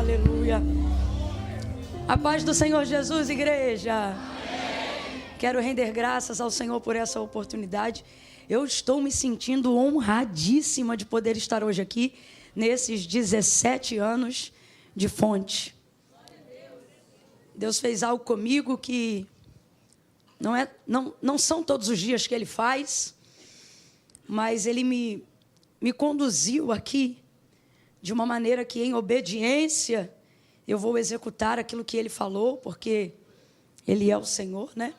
aleluia. A paz do Senhor Jesus, igreja. Quero render graças ao Senhor por essa oportunidade. Eu estou me sentindo honradíssima de poder estar hoje aqui, nesses 17 anos de Fonte. Deus fez algo comigo que não são todos os dias que Ele faz, mas Ele me conduziu aqui de uma maneira que, em obediência, eu vou executar aquilo que Ele falou, porque Ele é o Senhor, né?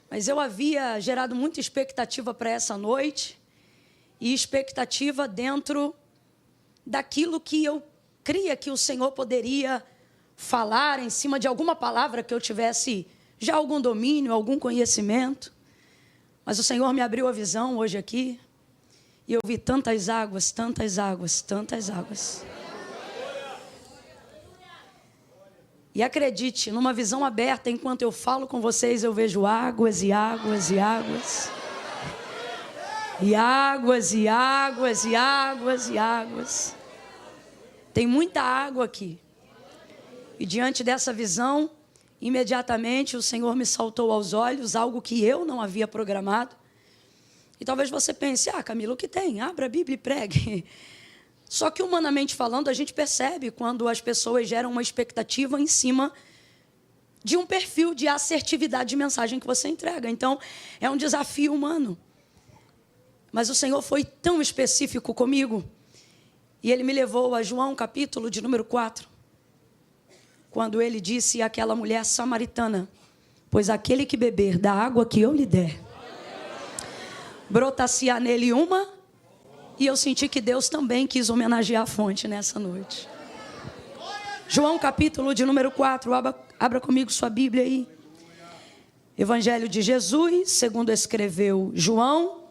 Mas eu havia gerado muita expectativa para essa noite, e expectativa dentro daquilo que eu cria que o Senhor poderia falar em cima de alguma palavra que eu tivesse já algum domínio, algum conhecimento. Mas o Senhor me abriu a visão hoje aqui, e eu vi tantas águas, tantas águas, tantas águas. E acredite, numa visão aberta, enquanto eu falo com vocês, eu vejo águas e águas e águas. E águas e águas e águas e águas. Tem muita água aqui. E diante dessa visão, imediatamente o Senhor me saltou aos olhos algo que eu não havia programado. E talvez você pense, Camila, o que tem? Abra a Bíblia e pregue. Só que, humanamente falando, a gente percebe quando as pessoas geram uma expectativa em cima de um perfil de assertividade de mensagem que você entrega. Então, é um desafio humano. Mas o Senhor foi tão específico comigo, e Ele me levou a João, capítulo de número 4, quando Ele disse àquela mulher samaritana: pois aquele que beber da água que eu lhe der, brotar-se-á nele uma. E eu senti que Deus também quis homenagear a fonte nessa noite. João, capítulo de número 4, abra comigo sua Bíblia aí. Evangelho de Jesus, segundo escreveu João,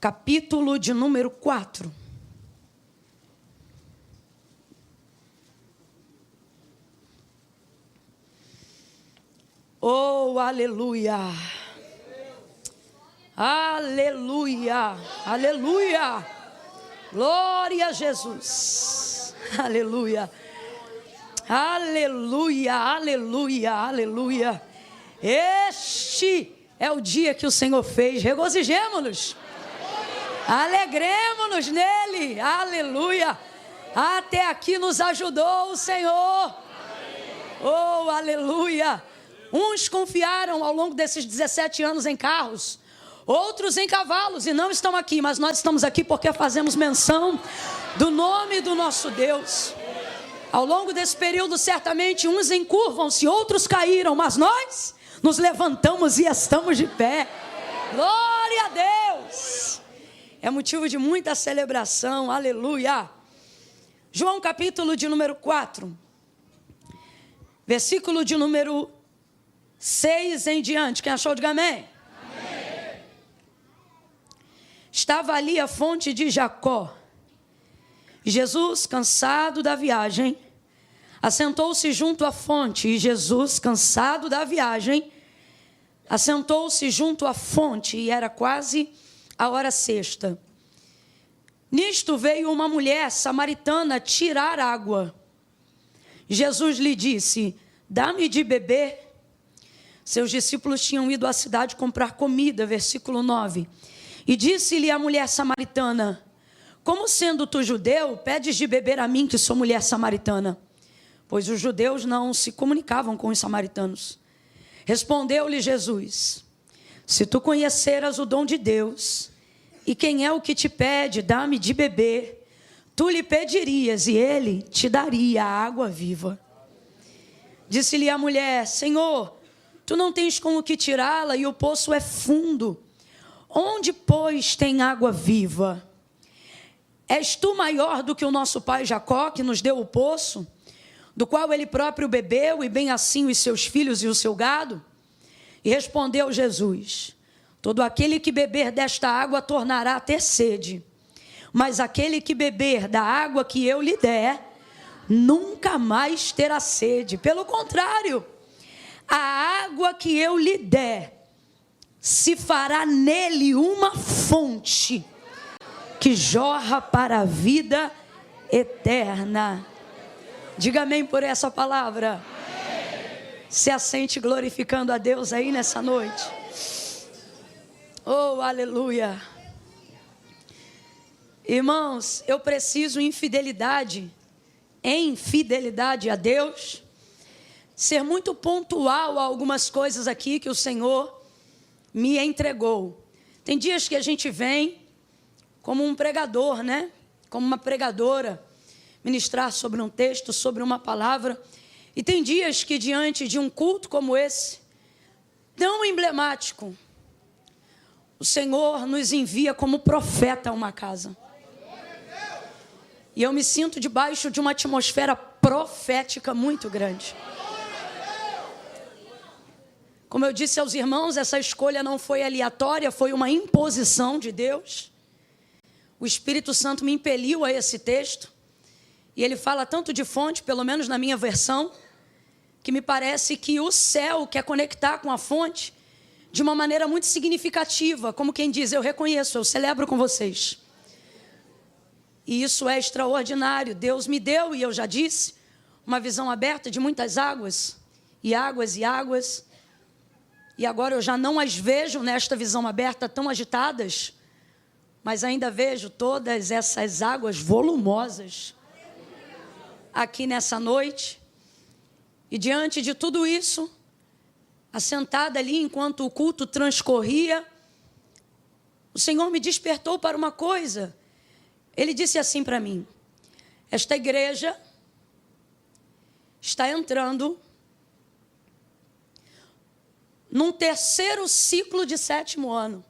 capítulo de número 4. Oh, aleluia! Aleluia, aleluia, glória a Jesus, aleluia, aleluia, aleluia, aleluia. Este é o dia que o Senhor fez, regozijemo-nos, alegremo-nos nele, aleluia. Até aqui nos ajudou o Senhor, oh, aleluia. Uns confiaram ao longo desses 17 anos em carros, outros em cavalos, e não estão aqui, mas nós estamos aqui porque fazemos menção do nome do nosso Deus. Ao longo desse período, certamente, uns encurvam-se, outros caíram, mas nós nos levantamos e estamos de pé. Glória a Deus! É motivo de muita celebração, aleluia. João, capítulo de número 4, versículo de número 6 em diante. Quem achou, diga amém. Estava ali a fonte de Jacó. Jesus, cansado da viagem, assentou-se junto à fonte. E Jesus, cansado da viagem, assentou-se junto à fonte. E era quase a hora sexta. Nisto veio uma mulher samaritana tirar água. Jesus lhe disse: dá-me de beber. Seus discípulos tinham ido à cidade comprar comida. Versículo 9. E disse-lhe a mulher samaritana: como sendo tu judeu, pedes de beber a mim, que sou mulher samaritana? Pois os judeus não se comunicavam com os samaritanos. Respondeu-lhe Jesus: se tu conheceras o dom de Deus, e quem é o que te pede, dá-me de beber, tu lhe pedirias, e ele te daria a água viva. Disse-lhe a mulher: Senhor, tu não tens com o que tirá-la, e o poço é fundo. Onde, pois, tem água viva? És tu maior do que o nosso pai Jacó, que nos deu o poço, do qual ele próprio bebeu, e bem assim os seus filhos e o seu gado? E respondeu Jesus: todo aquele que beber desta água tornará a ter sede, mas aquele que beber da água que eu lhe der, nunca mais terá sede. Pelo contrário, a água que eu lhe der se fará nele uma fonte que jorra para a vida eterna. Diga amém por essa palavra. Se assente glorificando a Deus aí nessa noite. Oh, aleluia. Irmãos, eu preciso em fidelidade a Deus, ser muito pontual a algumas coisas aqui que o Senhor me entregou. Tem dias que a gente vem como um pregador, né? Como uma pregadora, ministrar sobre um texto, sobre uma palavra. E tem dias que diante de um culto como esse, tão emblemático, o Senhor nos envia como profeta a uma casa. E eu me sinto debaixo de uma atmosfera profética muito grande. Como eu disse aos irmãos, essa escolha não foi aleatória, foi uma imposição de Deus. O Espírito Santo me impeliu a esse texto. E ele fala tanto de fonte, pelo menos na minha versão, que me parece que o céu quer conectar com a fonte de uma maneira muito significativa. Como quem diz, eu reconheço, eu celebro com vocês. E isso é extraordinário. Deus me deu, e eu já disse, uma visão aberta de muitas águas, e águas e águas. E agora eu já não as vejo nesta visão aberta tão agitadas, mas ainda vejo todas essas águas volumosas aqui nessa noite. E diante de tudo isso, assentada ali enquanto o culto transcorria, o Senhor me despertou para uma coisa. Ele disse assim para mim: esta igreja está entrando num terceiro ciclo de 7º ano.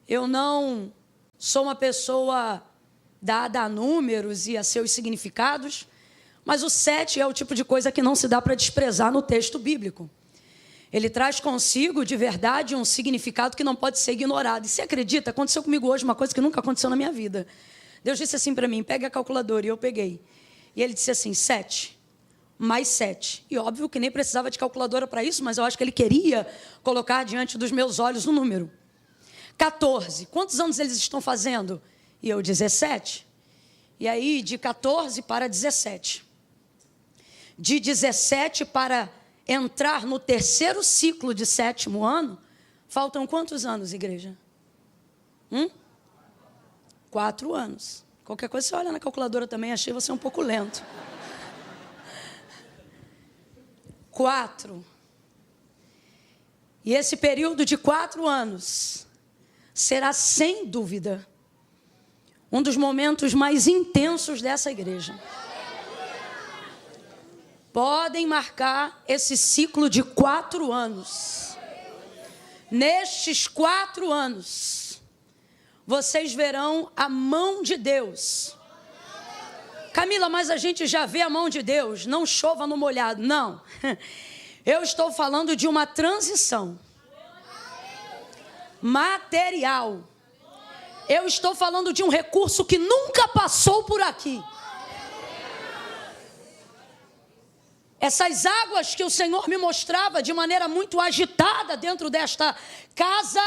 Eu não sou uma pessoa dada a números e a seus significados, mas o 7 é o tipo de coisa que não se dá para desprezar no texto bíblico. Ele traz consigo, de verdade, um significado que não pode ser ignorado. E você acredita? Aconteceu comigo hoje uma coisa que nunca aconteceu na minha vida. Deus disse assim para mim: pegue a calculadora. E eu peguei. E ele disse assim: 7 mais 7. E óbvio que nem precisava de calculadora para isso, mas eu acho que ele queria colocar diante dos meus olhos um número. 14. Quantos anos eles estão fazendo? E eu, 17. E aí, de 14 para 17. De 17 para entrar no terceiro ciclo de 7º ano, faltam quantos anos, igreja? 4 anos. Qualquer coisa você olha na calculadora também, achei você um pouco lento. 4. E esse período de 4 anos será, sem dúvida, um dos momentos mais intensos dessa igreja. Podem marcar esse ciclo de 4 anos. Nestes 4 anos, vocês verão a mão de Deus. Camila, mas a gente já vê a mão de Deus. Não chova no molhado. Não. Eu estou falando de uma transição material. Eu estou falando de um recurso que nunca passou por aqui. Essas águas que o Senhor me mostrava de maneira muito agitada dentro desta casa,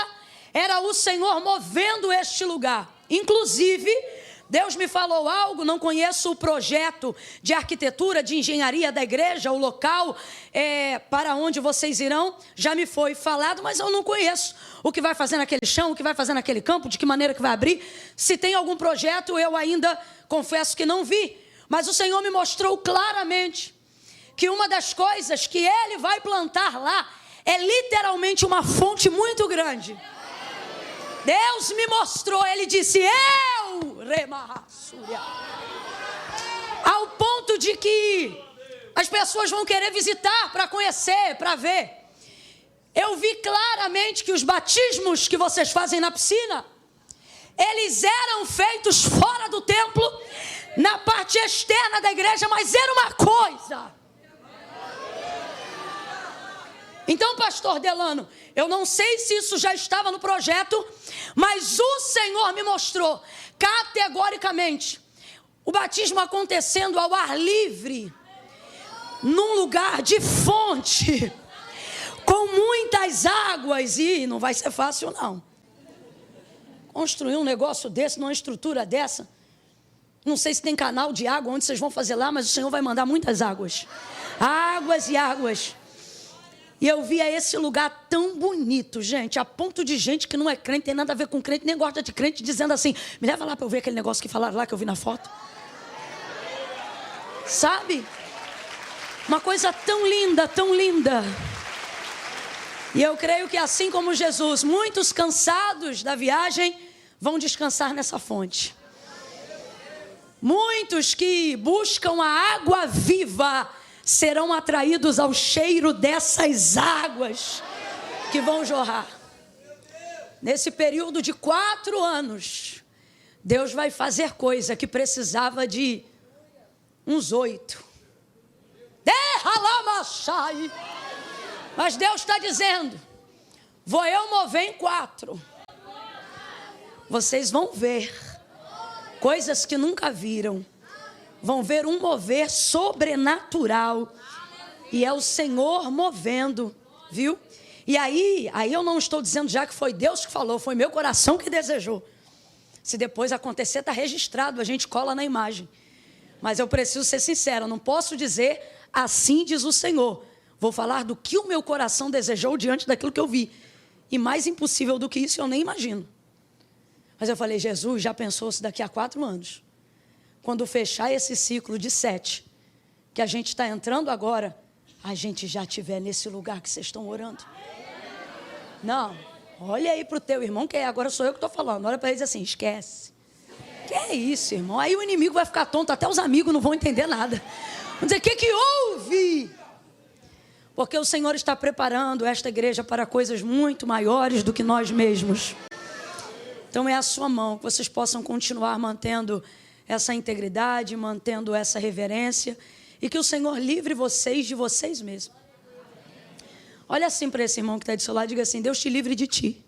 era o Senhor movendo este lugar. Inclusive, Deus me falou algo, não conheço o projeto de arquitetura, de engenharia da igreja, o local para onde vocês irão, já me foi falado, mas eu não conheço o que vai fazer naquele chão, o que vai fazer naquele campo, de que maneira que vai abrir. Se tem algum projeto, eu ainda confesso que não vi, mas o Senhor me mostrou claramente que uma das coisas que Ele vai plantar lá é literalmente uma fonte muito grande. Deus me mostrou, Ele disse, ao ponto de que as pessoas vão querer visitar para conhecer, para ver. Eu vi claramente que os batismos que vocês fazem na piscina, eles eram feitos fora do templo, na parte externa da igreja, mas era uma coisa. Então, pastor Delano, eu não sei se isso já estava no projeto, mas o Senhor me mostrou categoricamente o batismo acontecendo ao ar livre, num lugar de fonte, com muitas águas, e não vai ser fácil não. Construir um negócio desse, numa estrutura dessa, Não sei se tem canal de água onde vocês vão fazer lá, mas o Senhor vai mandar muitas águas. Águas e águas. E eu via esse lugar tão bonito, gente, a ponto de gente que não é crente, tem nada a ver com crente, nem gosta de crente, dizendo assim, me leva lá para eu ver aquele negócio que falaram lá, que eu vi na foto. Sabe? Uma coisa tão linda, tão linda. E eu creio que assim como Jesus, muitos cansados da viagem vão descansar nessa fonte. Muitos que buscam a água viva serão atraídos ao cheiro dessas águas que vão jorrar. Nesse período de 4 anos, Deus vai fazer coisa que precisava de uns 8. Mas Deus está dizendo, vou eu mover em 4. Vocês vão ver coisas que nunca viram. Vão ver um mover sobrenatural. E é o Senhor movendo, viu? E aí eu não estou dizendo já que foi Deus que falou, foi meu coração que desejou. Se depois acontecer, está registrado, a gente cola na imagem. Mas eu preciso ser sincero, não posso dizer, assim diz o Senhor. Vou falar do que o meu coração desejou diante daquilo que eu vi. E mais impossível do que isso eu nem imagino. Mas eu falei, Jesus, já pensou se daqui a 4 anos, quando fechar esse ciclo de 7, que a gente está entrando agora, a gente já estiver nesse lugar que vocês estão orando? Não, olha aí para o teu irmão, que agora sou eu que estou falando. Olha para ele e diz assim, esquece. Que é isso, irmão? Aí o inimigo vai ficar tonto, até os amigos não vão entender nada. Vão dizer, o que houve? Porque o Senhor está preparando esta igreja para coisas muito maiores do que nós mesmos. Então é a sua mão, que vocês possam continuar mantendo essa integridade, mantendo essa reverência, e que o Senhor livre vocês de vocês mesmos. Olha assim para esse irmão que está do seu lado, diga assim, Deus te livre de ti.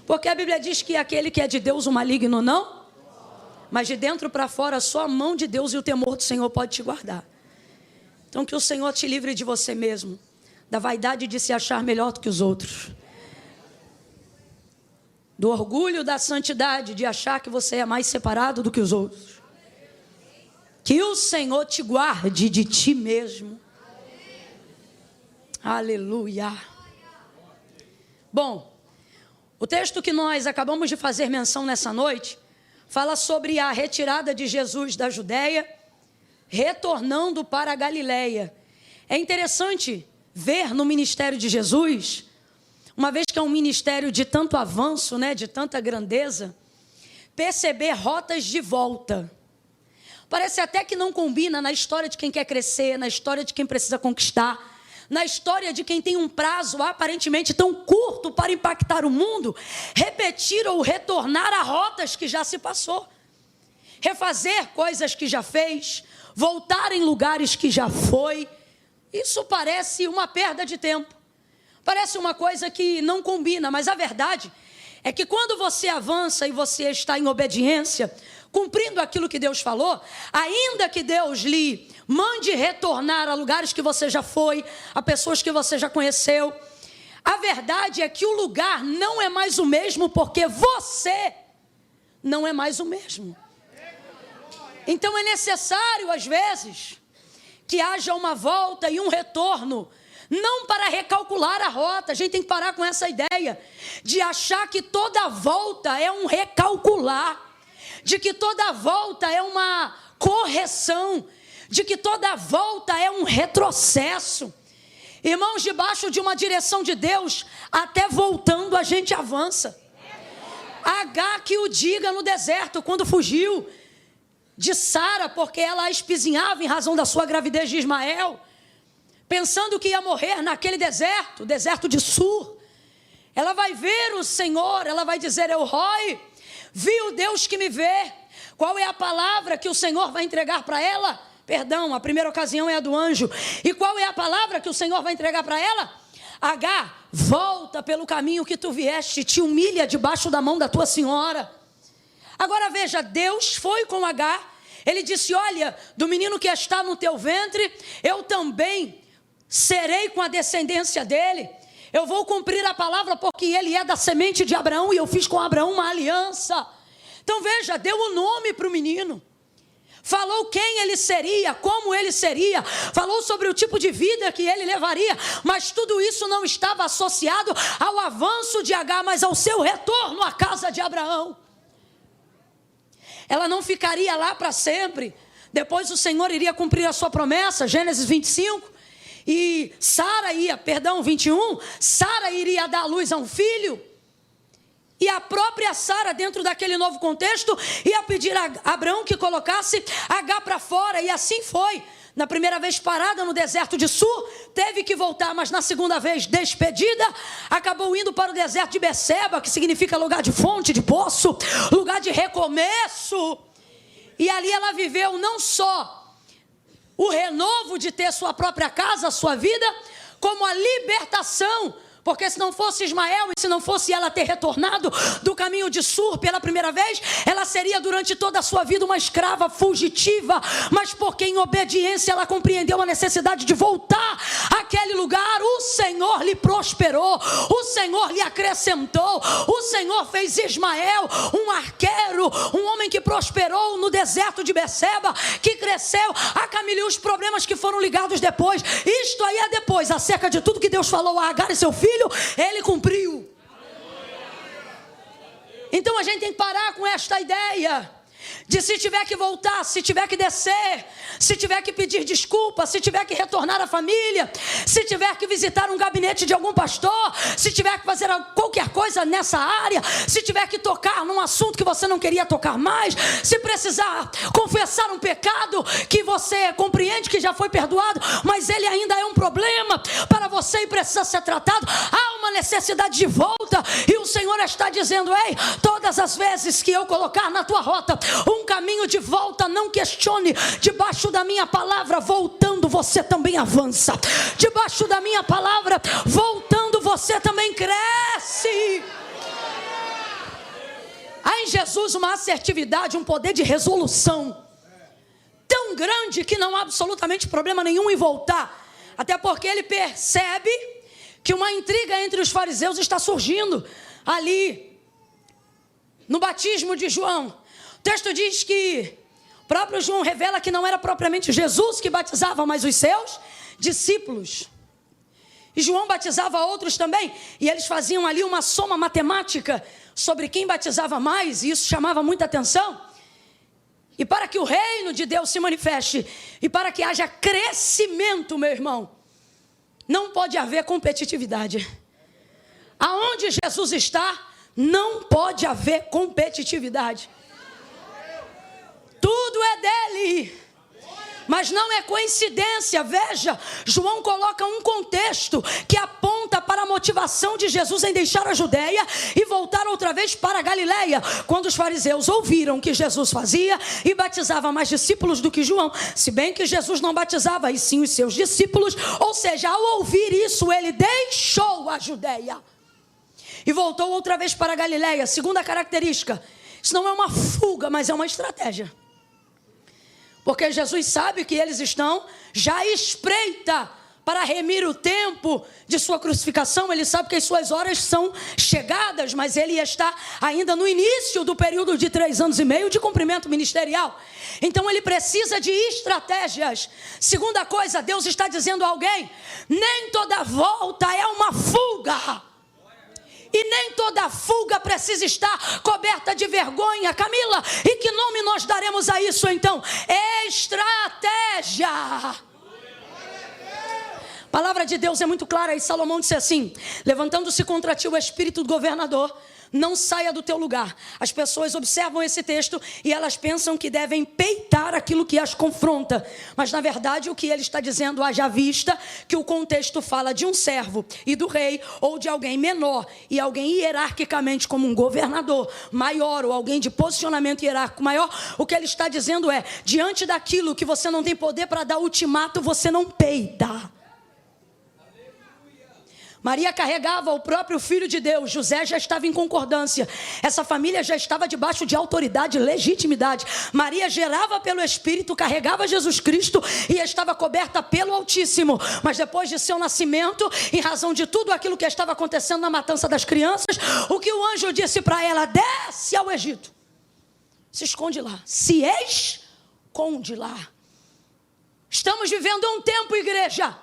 Porque a Bíblia diz que aquele que é de Deus o maligno não, mas de dentro para fora só a mão de Deus e o temor do Senhor pode te guardar. Então que o Senhor te livre de você mesmo, da vaidade de se achar melhor do que os outros, do orgulho da santidade, de achar que você é mais separado do que os outros. Que o Senhor te guarde de ti mesmo. Aleluia. Bom, o texto que nós acabamos de fazer menção nessa noite fala sobre a retirada de Jesus da Judéia, retornando para a Galileia. É interessante ver no ministério de Jesus, uma vez que é um ministério de tanto avanço, né, de tanta grandeza, perceber rotas de volta. Parece até que não combina na história de quem quer crescer, na história de quem precisa conquistar, na história de quem tem um prazo aparentemente tão curto para impactar o mundo, repetir ou retornar a rotas que já se passou, refazer coisas que já fez, voltar em lugares que já foi. Isso parece uma perda de tempo, parece uma coisa que não combina, mas a verdade é que quando você avança e você está em obediência, cumprindo aquilo que Deus falou, ainda que Deus lhe mande retornar a lugares que você já foi, a pessoas que você já conheceu, a verdade é que o lugar não é mais o mesmo, porque você não é mais o mesmo. Então é necessário, às vezes, que haja uma volta e um retorno, não para recalcular a rota. A gente tem que parar com essa ideia de achar que toda volta é um recalcular, de que toda volta é uma correção, de que toda volta é um retrocesso. Irmãos, debaixo de uma direção de Deus, até voltando a gente avança. Agar que o diga no deserto, quando fugiu de Sara, porque ela a espizinhava em razão da sua gravidez de Ismael, pensando que ia morrer naquele deserto, o deserto de Sur. Ela vai ver o Senhor, ela vai dizer, eu Roi, vi o Deus que me vê. Qual é a palavra que o Senhor vai entregar para ela? Perdão, a primeira ocasião é a do anjo. E qual é a palavra que o Senhor vai entregar para ela? Agar, volta pelo caminho que tu vieste, te humilha debaixo da mão da tua senhora. Agora veja, Deus foi com Agar, ele disse, olha, do menino que está no teu ventre, eu também serei com a descendência dele. Eu vou cumprir a palavra porque ele é da semente de Abraão e eu fiz com Abraão uma aliança. Então veja, deu um nome para o menino. Falou quem ele seria, como ele seria, falou sobre o tipo de vida que ele levaria, mas tudo isso não estava associado ao avanço de Agar, mas ao seu retorno à casa de Abraão. Ela não ficaria lá para sempre. Depois o Senhor iria cumprir a sua promessa, Gênesis 25, e 21, Sara iria dar à luz a um filho. E a própria Sara, dentro daquele novo contexto, ia pedir a Abraão que colocasse Agar para fora. E assim foi. Na primeira vez parada no deserto de Sur, teve que voltar. Mas na segunda vez despedida, acabou indo para o deserto de Beceba, que significa lugar de fonte, de poço, lugar de recomeço. E ali ela viveu não só o renovo de ter sua própria casa, sua vida, como a libertação. Porque se não fosse Ismael e se não fosse ela ter retornado do caminho de Sur pela primeira vez, ela seria durante toda a sua vida uma escrava fugitiva. Mas porque em obediência ela compreendeu a necessidade de voltar àquele lugar, o Senhor lhe prosperou, o Senhor lhe acrescentou, o Senhor fez Ismael um arqueiro, um homem que prosperou no deserto de Beceba, que cresceu, acamilhou os problemas que foram ligados depois. Isto aí é depois, acerca de tudo que Deus falou a Agar e seu filho, ele cumpriu. Então a gente tem que parar com esta ideia de se tiver que voltar, se tiver que descer, se tiver que pedir desculpa, se tiver que retornar à família, se tiver que visitar um gabinete de algum pastor, se tiver que fazer qualquer coisa nessa área, se tiver que tocar num assunto que você não queria tocar mais, se precisar confessar um pecado que você compreende que já foi perdoado, mas ele ainda é um problema para você e precisa ser tratado, há uma necessidade de volta, e o Senhor está dizendo: ei, todas as vezes que eu colocar na tua rota um caminho de volta, não questione. Debaixo da minha palavra, voltando, você também avança. Debaixo da minha palavra, voltando, você também cresce. Há em Jesus uma assertividade, um poder de resolução tão grande que não há absolutamente problema nenhum em voltar. Até porque ele percebe que uma intriga entre os fariseus está surgindo ali no batismo de João. O texto diz que o próprio João revela que não era propriamente Jesus que batizava, mas os seus discípulos. E João batizava outros também, e eles faziam ali uma soma matemática sobre quem batizava mais, e isso chamava muita atenção. E para que o reino de Deus se manifeste, e para que haja crescimento, meu irmão, não pode haver competitividade. Aonde Jesus está, não pode haver competitividade. Tudo é dele. Mas não é coincidência, veja, João coloca um contexto que aponta para a motivação de Jesus em deixar a Judeia e voltar outra vez para a Galileia. Quando os fariseus ouviram que Jesus fazia e batizava mais discípulos do que João, se bem que Jesus não batizava, e sim os seus discípulos, ou seja, ao ouvir isso, ele deixou a Judeia e voltou outra vez para a Galileia. Segunda característica, isso não é uma fuga, mas é uma estratégia. Porque Jesus sabe que eles estão já à espreita para remir o tempo de sua crucificação. Ele sabe que as suas horas são chegadas, mas ele está ainda no início do período de 3 anos e meio de cumprimento ministerial. Então ele precisa de estratégias. Segunda coisa, Deus está dizendo a alguém: nem toda volta é uma fuga. E nem toda fuga precisa estar coberta de vergonha. Camila, e que nome nós daremos a isso então? Estratégia. A palavra de Deus é muito clara, e Salomão disse assim: levantando-se contra ti o espírito do governador, não saia do teu lugar. As pessoas observam esse texto e elas pensam que devem peitar aquilo que as confronta, mas na verdade o que ele está dizendo, haja vista que o contexto fala de um servo e do rei, ou de alguém menor e alguém hierarquicamente como um governador maior, ou alguém de posicionamento hierárquico maior. O que ele está dizendo é: diante daquilo que você não tem poder para dar ultimato, você não peita. Maria carregava o próprio Filho de Deus, José já estava em concordância, essa família já estava debaixo de autoridade e legitimidade. Maria gerava pelo Espírito, carregava Jesus Cristo e estava coberta pelo Altíssimo. Mas depois de seu nascimento, em razão de tudo aquilo que estava acontecendo na matança das crianças, o que o anjo disse para ela: desce ao Egito. se esconde lá. Se esconde lá. Estamos vivendo um tempo, igreja,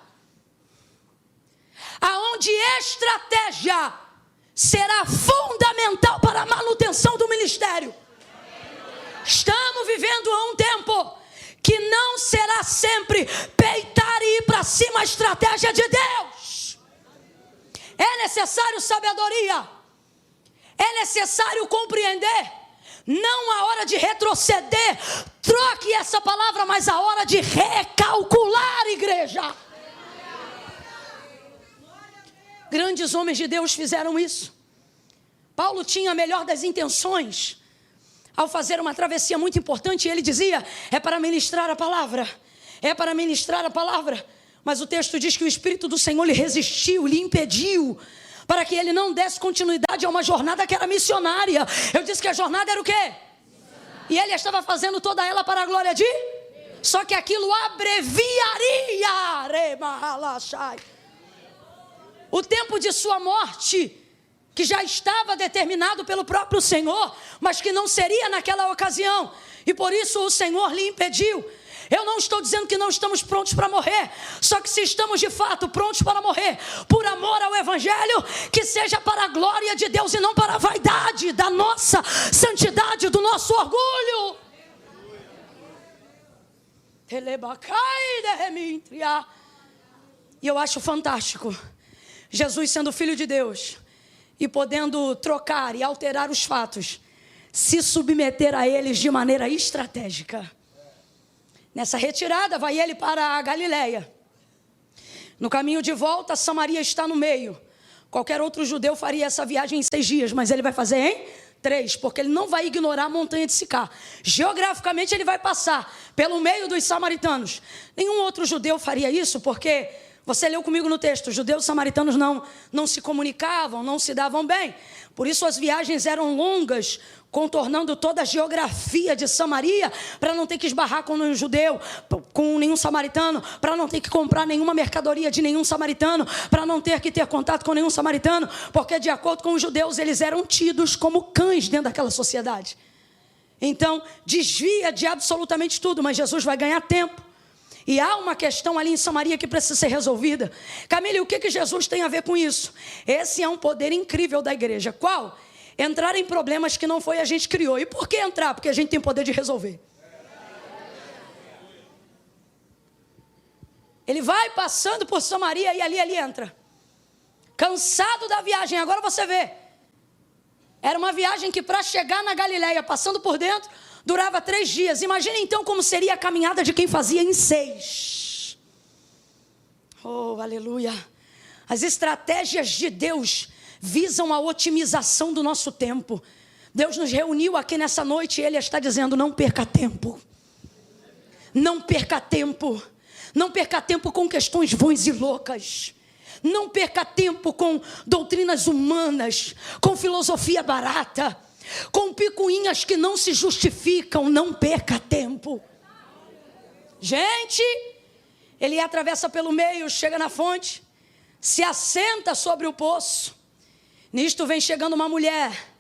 aonde estratégia será fundamental para a manutenção do ministério. Estamos vivendo um tempo que não será sempre peitar e ir para cima a estratégia de Deus. É necessário sabedoria. É necessário compreender. Não a hora de retroceder. Troque essa palavra, mas a hora de recalcular, igreja. Grandes homens de Deus fizeram isso. Paulo tinha a melhor das intenções ao fazer uma travessia muito importante. Ele dizia, é para ministrar a palavra. É para ministrar a palavra. Mas o texto diz que o Espírito do Senhor lhe resistiu, lhe impediu, para que ele não desse continuidade a uma jornada que era missionária. Eu disse que a jornada era o quê? E ele estava fazendo toda ela para a glória de? Só que aquilo abreviaria. O tempo de sua morte, que já estava determinado pelo próprio Senhor, mas que não seria naquela ocasião. E por isso o Senhor lhe impediu. Eu não estou dizendo que não estamos prontos para morrer, só que se estamos de fato prontos para morrer, por amor ao Evangelho, que seja para a glória de Deus e não para a vaidade da nossa santidade, do nosso orgulho. E eu acho fantástico, Jesus sendo filho de Deus e podendo trocar e alterar os fatos, se submeter a eles de maneira estratégica. Nessa retirada, vai ele para a Galileia. No caminho de volta, Samaria está no meio. Qualquer outro judeu faria essa viagem em 6 dias, mas ele vai fazer em 3, porque ele não vai ignorar a montanha de Sicar. Geograficamente, ele vai passar pelo meio dos samaritanos. Nenhum outro judeu faria isso, porque você leu comigo no texto, os judeus e samaritanos não se comunicavam, não se davam bem. Por isso as viagens eram longas, contornando toda a geografia de Samaria, para não ter que esbarrar com nenhum judeu, com nenhum samaritano, para não ter que comprar nenhuma mercadoria de nenhum samaritano, para não ter que ter contato com nenhum samaritano, porque de acordo com os judeus, eles eram tidos como cães dentro daquela sociedade. Então, desvia de absolutamente tudo, mas Jesus vai ganhar tempo. E há uma questão ali em Samaria que precisa ser resolvida. Camille, o que Jesus tem a ver com isso? Esse é um poder incrível da igreja. Qual? Entrar em problemas que não foi a gente que criou. E por que entrar? Porque a gente tem poder de resolver. Ele vai passando por Samaria e ali entra. Cansado da viagem, agora você vê. Era uma viagem que para chegar na Galileia, passando por dentro, durava 3 dias. Imagina então como seria a caminhada de quem fazia em 6. Oh, aleluia. As estratégias de Deus visam a otimização do nosso tempo. Deus nos reuniu aqui nessa noite e Ele está dizendo, não perca tempo. Não perca tempo. Não perca tempo com questões vãs e loucas. Não perca tempo com doutrinas humanas, com filosofia barata, com picuinhas que não se justificam. Não perca tempo. Gente, ele atravessa pelo meio, chega na fonte, se assenta sobre o poço. Nisto vem chegando uma mulher,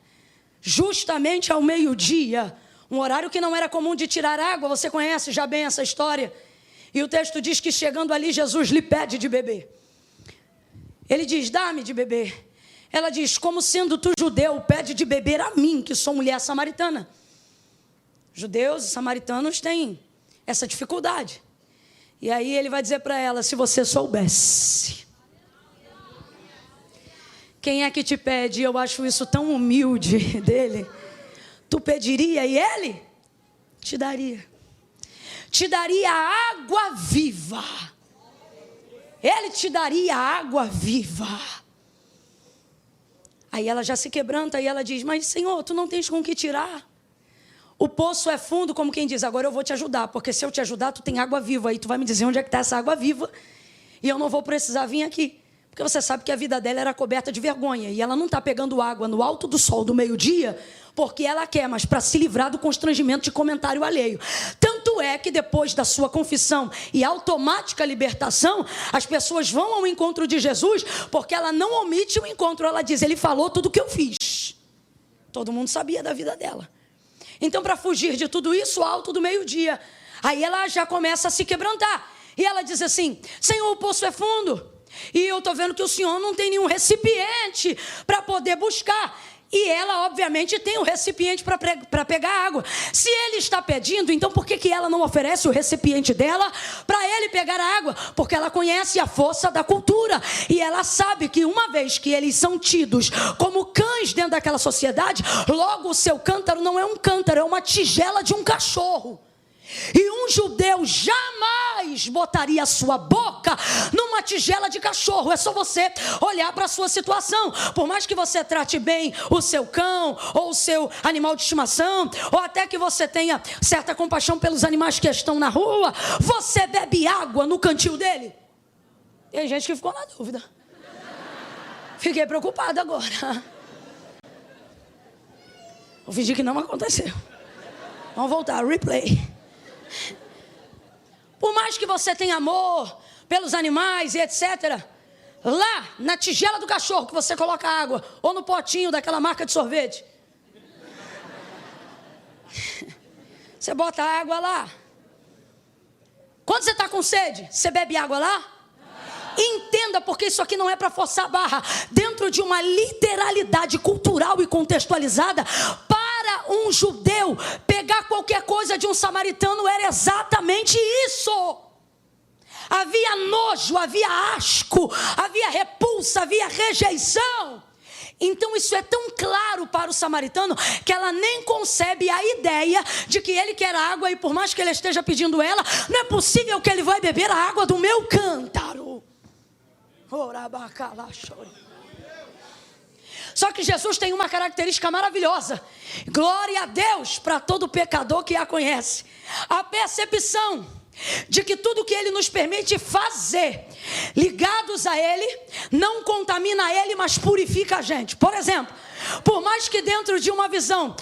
justamente ao meio-dia, um horário que não era comum de tirar água. Você conhece já bem essa história. E o texto diz que chegando ali, Jesus lhe pede de beber. Ele diz, dá-me de beber. Ela diz, como sendo tu judeu, pede de beber a mim, que sou mulher samaritana. Judeus e samaritanos têm essa dificuldade. E aí ele vai dizer para ela, se você soubesse. Quem é que te pede? Eu acho isso tão humilde dele. Tu pediria e ele te daria. Te daria água viva. Ele te daria água viva. Aí ela já se quebranta e ela diz, mas Senhor, tu não tens com que tirar. O poço é fundo, como quem diz, agora eu vou te ajudar, porque se eu te ajudar, tu tem água viva. Aí tu vai me dizer onde é que está essa água viva e eu não vou precisar vir aqui. Porque você sabe que a vida dela era coberta de vergonha e ela não está pegando água no alto do sol do meio-dia porque ela quer, mas para se livrar do constrangimento de comentário alheio. Tanto é que depois da sua confissão e automática libertação, as pessoas vão ao encontro de Jesus porque ela não omite o encontro. Ela diz, ele falou tudo o que eu fiz. Todo mundo sabia da vida dela. Então, para fugir de tudo isso, alto do meio-dia, aí ela já começa a se quebrantar. E ela diz assim: Senhor, o poço é fundo, e eu estou vendo que o Senhor não tem nenhum recipiente para poder buscar. E ela, obviamente, tem um recipiente para pegar água. Se ele está pedindo, então por que ela não oferece o recipiente dela para ele pegar a água? Porque ela conhece a força da cultura. E ela sabe que uma vez que eles são tidos como cães dentro daquela sociedade, logo o seu cântaro não é um cântaro, é uma tigela de um cachorro. E um judeu jamais botaria a sua boca numa tigela de cachorro. É só você olhar para a sua situação. Por mais que você trate bem o seu cão ou o seu animal de estimação, ou até que você tenha certa compaixão pelos animais que estão na rua, você bebe água no cantil dele? Tem gente que ficou na dúvida. Fiquei preocupada agora. Vou fingir que não aconteceu. Vamos voltar, replay. Por mais que você tenha amor pelos animais e etc., lá na tigela do cachorro que você coloca água, ou no potinho daquela marca de sorvete, você bota a água lá. Quando você está com sede, você bebe água lá? Entenda, porque isso aqui não é para forçar a barra. Dentro de uma literalidade cultural e contextualizada, para um judeu, pegar qualquer coisa de um samaritano era exatamente isso. Havia nojo, havia asco, havia repulsa, havia rejeição. Então isso é tão claro para o samaritano que ela nem concebe a ideia de que ele quer água, e por mais que ele esteja pedindo ela, não é possível que ele vai beber a água do meu cântaro. Só que Jesus tem uma característica maravilhosa. Glória a Deus para todo pecador que a conhece. A percepção de que tudo que Ele nos permite fazer, ligados a Ele, não contamina Ele, mas purifica a gente. Por exemplo, por mais que dentro de uma visão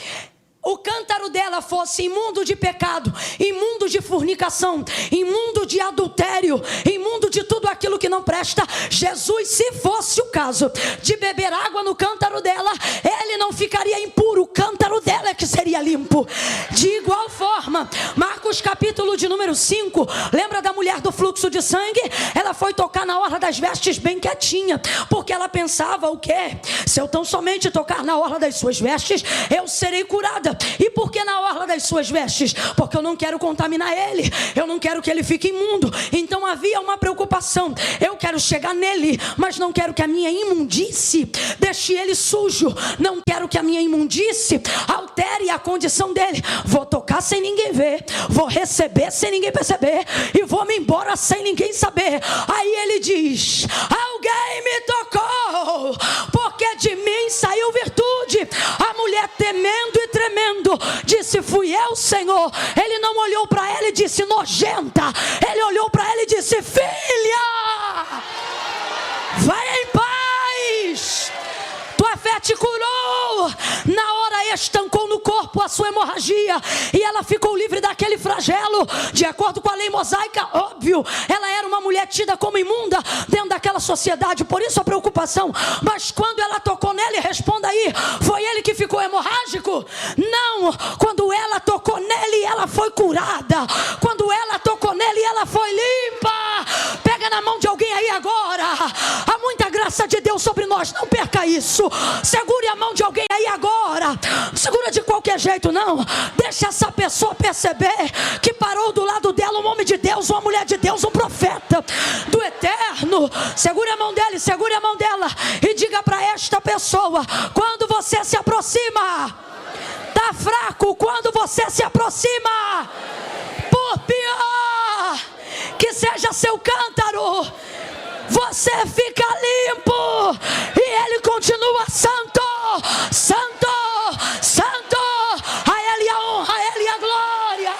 o cântaro dela fosse imundo de pecado, imundo de fornicação, imundo de adultério, imundo de tudo aquilo que não presta, Jesus, se fosse o caso de beber água no cântaro dela, ele não ficaria impuro, o cântaro dela é que seria limpo. De igual forma, Marcos capítulo de número 5, lembra da mulher do fluxo de sangue? Ela foi tocar na orla das vestes bem quietinha, porque ela pensava o quê? Se eu tão somente tocar na orla das suas vestes, eu serei curada. E por que na orla das suas vestes? Porque eu não quero contaminar ele, eu não quero que ele fique imundo. Então havia uma preocupação: eu quero chegar nele, mas não quero que a minha imundície deixe ele sujo, não quero que a minha imundície altere a condição dele. Vou tocar sem ninguém ver, vou receber sem ninguém perceber, e vou me embora sem ninguém saber. Aí ele diz: alguém me tocou, porque de mim saiu virtude. A mulher, temendo e tremendo, disse: fui eu, Senhor. Ele não olhou para ela e disse: nojenta. Ele olhou para ela e disse: filha, vai em paz, tua fé te curou. Na hora estancou no corpo a sua hemorragia, e ela ficou livre daquele flagelo. De acordo com a lei mosaica, óbvio, ela era uma mulher tida como imunda dentro daquela sociedade, por isso a preocupação. Mas quando ela tocou nele, responda aí, foi ele que ficou hemorrágico? Não, quando ela tocou nele, ela foi curada. Quando ela tocou nele, ela foi limpa. Pega na mão de alguém aí agora. Há muita graça de Deus sobre nós, não perca isso. Segure a mão de alguém aí agora. Não segura de qualquer jeito, não. Deixa essa pessoa perceber que parou do lado dela um homem de Deus, uma mulher de Deus, um profeta do eterno. Segure a mão dele, segure a mão dela e diga para esta pessoa: quando você se aproxima, tá fraco. Quando você se aproxima, por pior que seja seu cântaro, você fica limpo, e ele continua santo, santo, santo. A ele a honra, a ele a glória.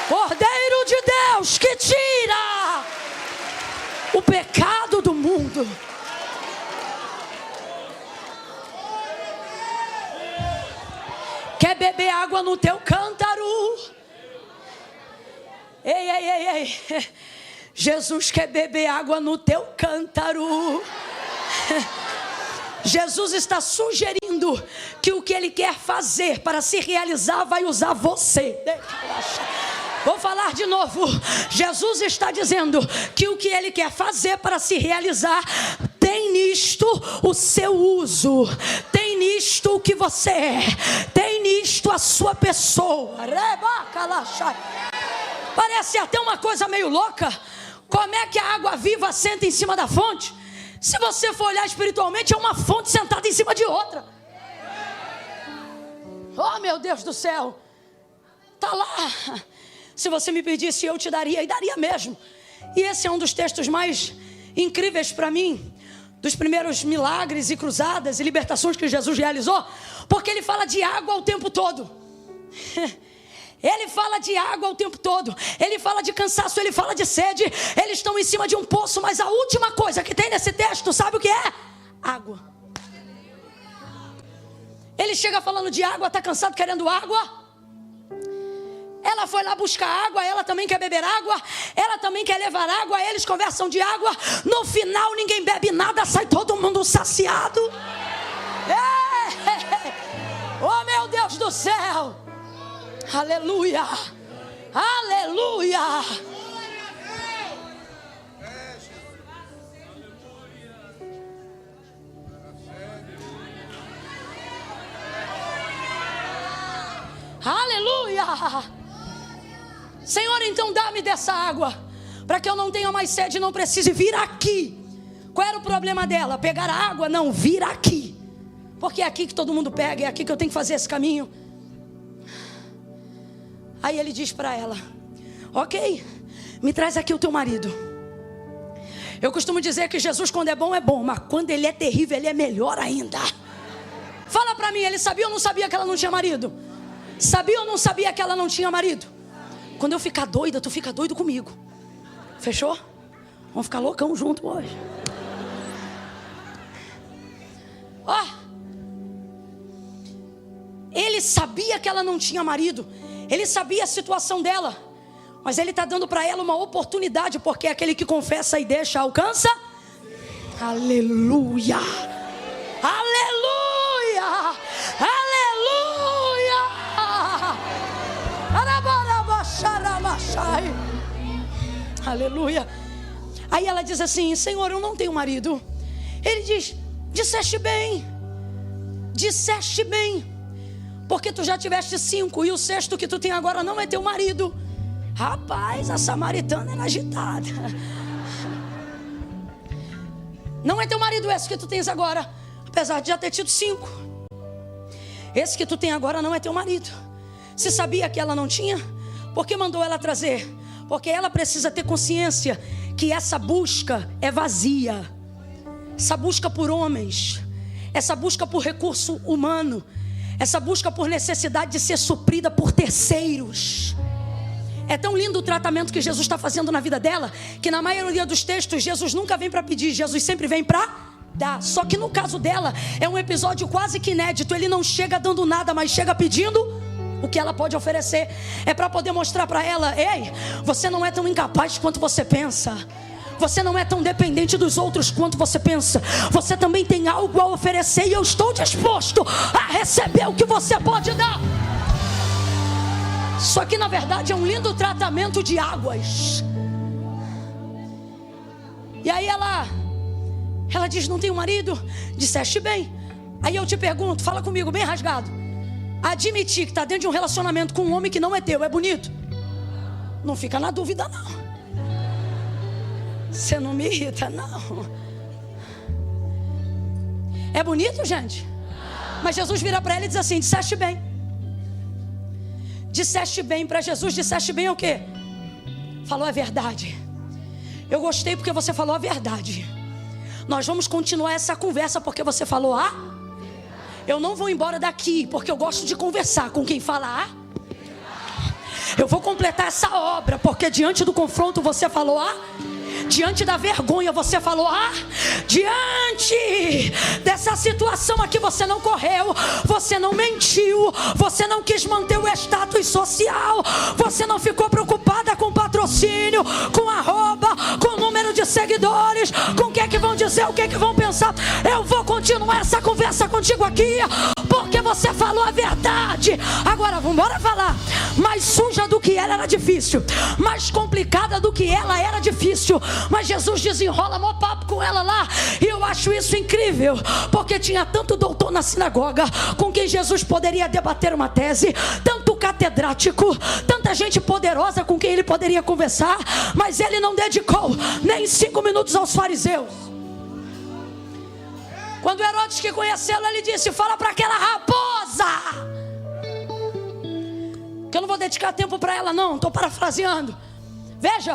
Cordeiro de Deus que tira o pecado do mundo. Quer beber água no teu cântaro? Ei, ei, ei, ei. Jesus quer beber água no teu cântaro. Jesus está sugerindo ouvindo que o que Ele quer fazer para se realizar vai usar você. Vou falar de novo. Jesus está dizendo que o que Ele quer fazer para se realizar tem nisto o seu uso, tem nisto o que você é, tem nisto a sua pessoa. Parece até uma coisa meio louca. Como é que a água viva senta em cima da fonte? Se você for olhar espiritualmente, é uma fonte sentada em cima de outra. Oh, meu Deus do céu. Está lá. Se você me pedisse, eu te daria, e daria mesmo. E esse é um dos textos mais incríveis para mim, dos primeiros milagres e cruzadas e libertações que Jesus realizou, porque ele fala de água o tempo todo. Ele fala de água o tempo todo. Ele fala de cansaço, ele fala de sede. Eles estão em cima de um poço, mas a última coisa que tem nesse texto, sabe o que é? Água. Ele chega falando de água, está cansado querendo água. Ela foi lá buscar água, ela também quer beber água, ela também quer levar água, eles conversam de água. No final ninguém bebe nada, sai todo mundo saciado. Oh, meu Deus do céu. Aleluia, aleluia. Aleluia. Senhor, então dá-me dessa água, para que eu não tenha mais sede e não precise vir aqui. Qual era o problema dela? Pegar a água? Não, vir aqui. Porque é aqui que todo mundo pega, é aqui que eu tenho que fazer esse caminho. Aí ele diz para ela: ok, me traz aqui o teu marido. Eu costumo dizer que Jesus, quando é bom, mas quando ele é terrível, ele é melhor ainda. Fala para mim, ele sabia ou não sabia que ela não tinha marido? Sabia ou não sabia que ela não tinha marido? Quando eu ficar doida, tu fica doido comigo. Fechou? Vamos ficar loucão junto hoje. Ó, ele sabia que ela não tinha marido. Ele sabia a situação dela. Mas ele está dando para ela uma oportunidade, porque é aquele que confessa e deixa, alcança. Aleluia. Aleluia. Aleluia. Aleluia. Aí ela diz assim: Senhor, eu não tenho marido. Ele diz: disseste bem, porque tu já tiveste 5 e o 6º que tu tem agora não é teu marido. Rapaz, a samaritana era agitada. Não é teu marido esse que tu tens agora, apesar de já ter tido 5. Esse que tu tem agora não é teu marido. Se sabia que ela não tinha, por que mandou ela trazer? Porque ela precisa ter consciência que essa busca é vazia. Essa busca por homens, essa busca por recurso humano, essa busca por necessidade de ser suprida por terceiros. É tão lindo o tratamento que Jesus está fazendo na vida dela, que na maioria dos textos Jesus nunca vem para pedir, Jesus sempre vem para dar. Só que no caso dela é um episódio quase que inédito. Ele não chega dando nada, mas chega pedindo o que ela pode oferecer. É para poder mostrar para ela: ei, você não é tão incapaz quanto você pensa. Você não é tão dependente dos outros quanto você pensa. Você também tem algo a oferecer, e eu estou disposto a receber o que você pode dar. Só que na verdade é um lindo tratamento de águas. E aí ela diz: não tenho marido. Disseste bem. Aí eu te pergunto, fala comigo bem rasgado: admitir que está dentro de um relacionamento com um homem que não é teu é bonito? Não fica na dúvida não. Você não me irrita não. É bonito, gente? Mas Jesus vira para ela e diz assim: disseste bem. Disseste bem. Para Jesus, disseste bem é o quê? Falou a verdade. Eu gostei porque você falou a verdade. Nós vamos continuar essa conversa porque você falou a. Eu não vou embora daqui porque eu gosto de conversar com quem fala a. Eu vou completar essa obra porque diante do confronto você falou a. Diante da vergonha você falou a. Diante dessa situação aqui você não correu, você não mentiu, você não quis manter o status social, você não ficou preocupada com patrocínio, com arroba, com número número de seguidores, com o que é que vão dizer, o que é que vão pensar. Eu vou continuar essa conversa contigo aqui, porque você falou a verdade. Agora vamos embora falar. Mais suja do que ela era difícil, mais complicada do que ela era difícil, mas Jesus desenrola mó papo com ela lá. E eu acho isso incrível, porque tinha tanto doutor na sinagoga com quem Jesus poderia debater uma tese, tanto catedrático, tanta gente poderosa com quem ele poderia conversar, mas ele não dedicou nem 5 minutos aos fariseus. Quando Herodes quis conhecê-lo, ele disse: fala para aquela raposa, que eu não vou dedicar tempo para ela não, estou parafraseando. Veja,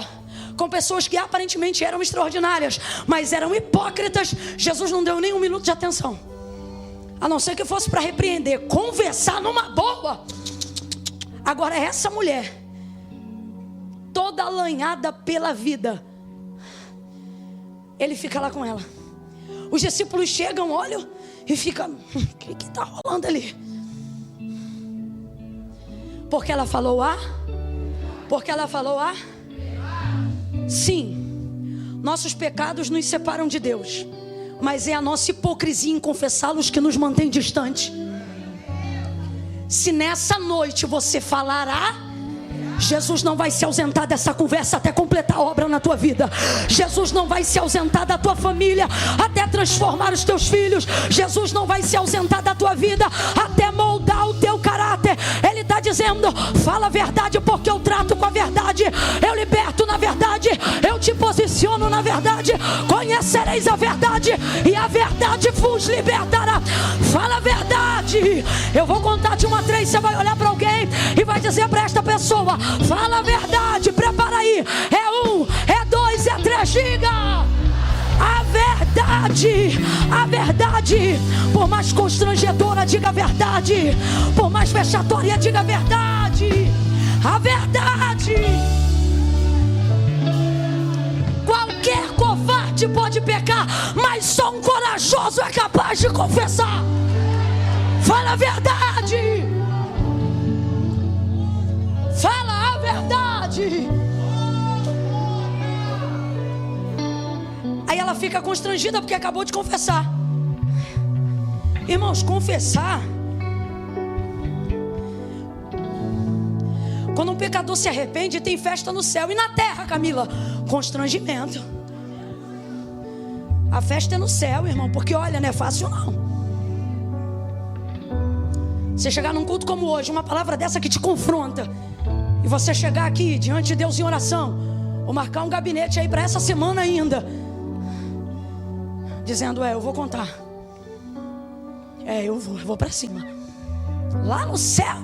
com pessoas que aparentemente eram extraordinárias, mas eram hipócritas, Jesus não deu nem 1 minuto de atenção, a não ser que fosse para repreender, conversar numa boa. Agora essa mulher, toda alanhada pela vida, ele fica lá com ela. Os discípulos chegam, olham e ficam: o que está rolando ali? Porque ela falou A? Porque ela falou A? Sim, nossos pecados nos separam de Deus, mas é a nossa hipocrisia em confessá-los que nos mantém distante. Se nessa noite você falar A, Jesus não vai se ausentar dessa conversa até completar a obra na tua vida. Jesus não vai se ausentar da tua família até transformar os teus filhos. Jesus não vai se ausentar da tua vida até moldar o teu caráter. Ele está dizendo: fala a verdade, porque eu trato com a verdade, eu liberto na verdade, eu te posiciono na verdade. Conhecereis a verdade e a verdade vos libertará. Fala a verdade. Eu vou contar de 1 a 3, você vai olhar para alguém e vai dizer para esta pessoa: fala a verdade. Prepara aí. É 1, é 2, é 3. Diga a verdade. A verdade. Por mais constrangedora, diga a verdade. Por mais vexatória, diga a verdade. A verdade. Qualquer covarde pode pecar, mas só um corajoso é capaz de confessar. Fala a verdade. Fala a verdade. Aí ela fica constrangida porque acabou de confessar. Irmãos, confessar, quando um pecador se arrepende, tem festa no céu. E na terra, Camila? Constrangimento. A festa é no céu, irmão, porque olha, não é fácil não. Você chegar num culto como hoje, uma palavra dessa que te confronta, e você chegar aqui diante de Deus em oração, ou marcar um gabinete aí para essa semana ainda, dizendo: eu vou contar, eu vou para cima, lá no céu.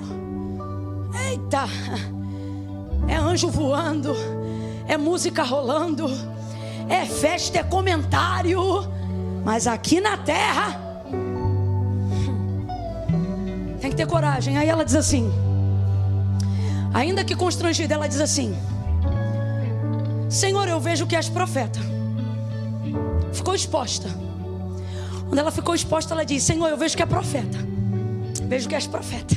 Eita, é anjo voando, é música rolando, é festa, é comentário. Mas aqui na terra tem que ter coragem. Aí ela diz assim, ainda que constrangida, ela diz assim: Senhor, eu vejo que és profeta. Ficou exposta. Quando ela ficou exposta, ela diz: Senhor, eu vejo que é profeta. Vejo que és profeta.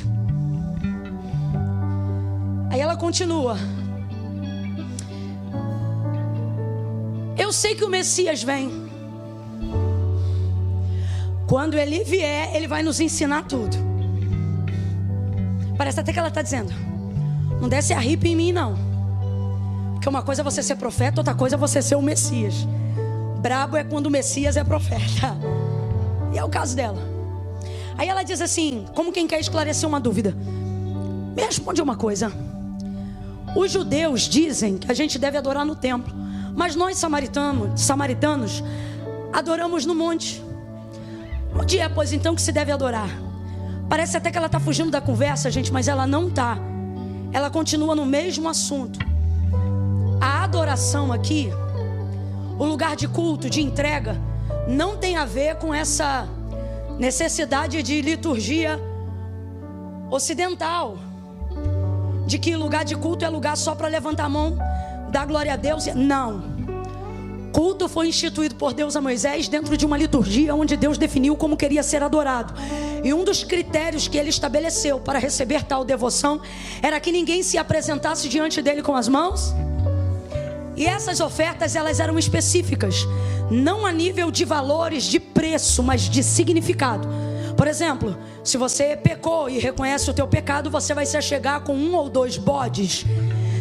Aí ela continua: eu sei que o Messias vem. Quando ele vier, ele vai nos ensinar tudo. Parece até que ela está dizendo: não desce arrepio em mim não, porque uma coisa é você ser profeta, outra coisa é você ser o Messias. Brabo é quando o Messias é profeta. E é o caso dela. Aí ela diz assim, como quem quer esclarecer uma dúvida: me responde uma coisa. Os judeus dizem que a gente deve adorar no templo, mas nós samaritanos adoramos no monte. Onde é, pois, então, que se deve adorar? Parece até que ela está fugindo da conversa, gente, mas ela não está. Ela continua no mesmo assunto. A adoração aqui, o lugar de culto, de entrega, não tem a ver com essa necessidade de liturgia ocidental, de que lugar de culto é lugar só para levantar a mão, dar glória a Deus. Não. Culto foi instituído por Deus a Moisés dentro de uma liturgia onde Deus definiu como queria ser adorado. E um dos critérios que ele estabeleceu para receber tal devoção era que ninguém se apresentasse diante dele com as mãos E essas ofertas, elas eram específicas, não a nível de valores de preço, mas de significado. Por exemplo, se você pecou e reconhece o teu pecado, você vai se achegar com 1 ou 2 bodes.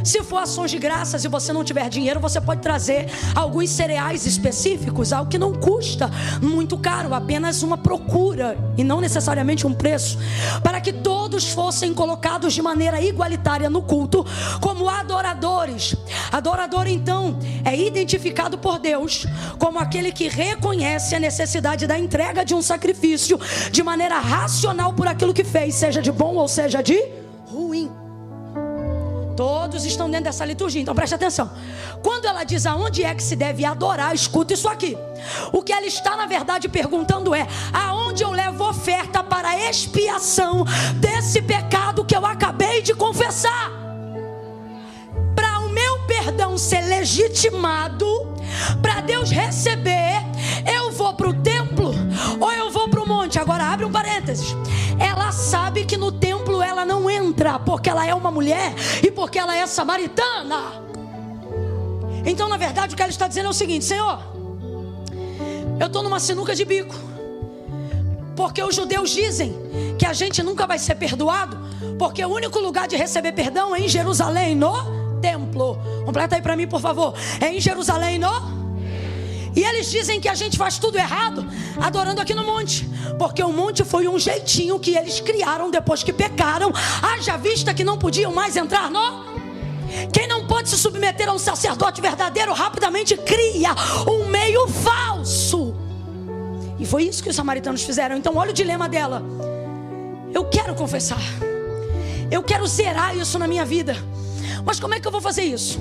Se for ações de graças e você não tiver dinheiro, você pode trazer alguns cereais específicos, algo que não custa muito caro, apenas uma procura e não necessariamente um preço, para que todos fossem colocados de maneira igualitária no culto como adoradores. Adorador, então, é identificado por Deus como aquele que reconhece a necessidade da entrega de um sacrifício de maneira racional por aquilo que fez, seja de bom ou seja de ruim. Todos estão dentro dessa liturgia, então preste atenção. Quando ela diz aonde é que se deve adorar, escuta isso aqui. O que ela está na verdade perguntando é: aonde eu levo oferta para a expiação desse pecado que eu acabei de confessar? Para o meu perdão ser legitimado, para Deus receber, eu vou para o templo ou eu vou para o monte? Agora abre um parênteses. Ela sabe que no templo ela não entra, porque ela é uma mulher e porque ela é samaritana. Então na verdade o que ela está dizendo é o seguinte: Senhor, eu estou numa sinuca de bico, porque os judeus dizem que a gente nunca vai ser perdoado, porque o único lugar de receber perdão é em Jerusalém, no templo. Completa aí para mim, por favor. É em Jerusalém, no... E eles dizem que a gente faz tudo errado adorando aqui no monte, porque o monte foi um jeitinho que eles criaram depois que pecaram, haja vista que não podiam mais entrar no... Quem não pode se submeter a um sacerdote verdadeiro rapidamente cria um meio falso. E foi isso que os samaritanos fizeram. Então olha o dilema dela: eu quero confessar, eu quero zerar isso na minha vida, mas como é que eu vou fazer isso?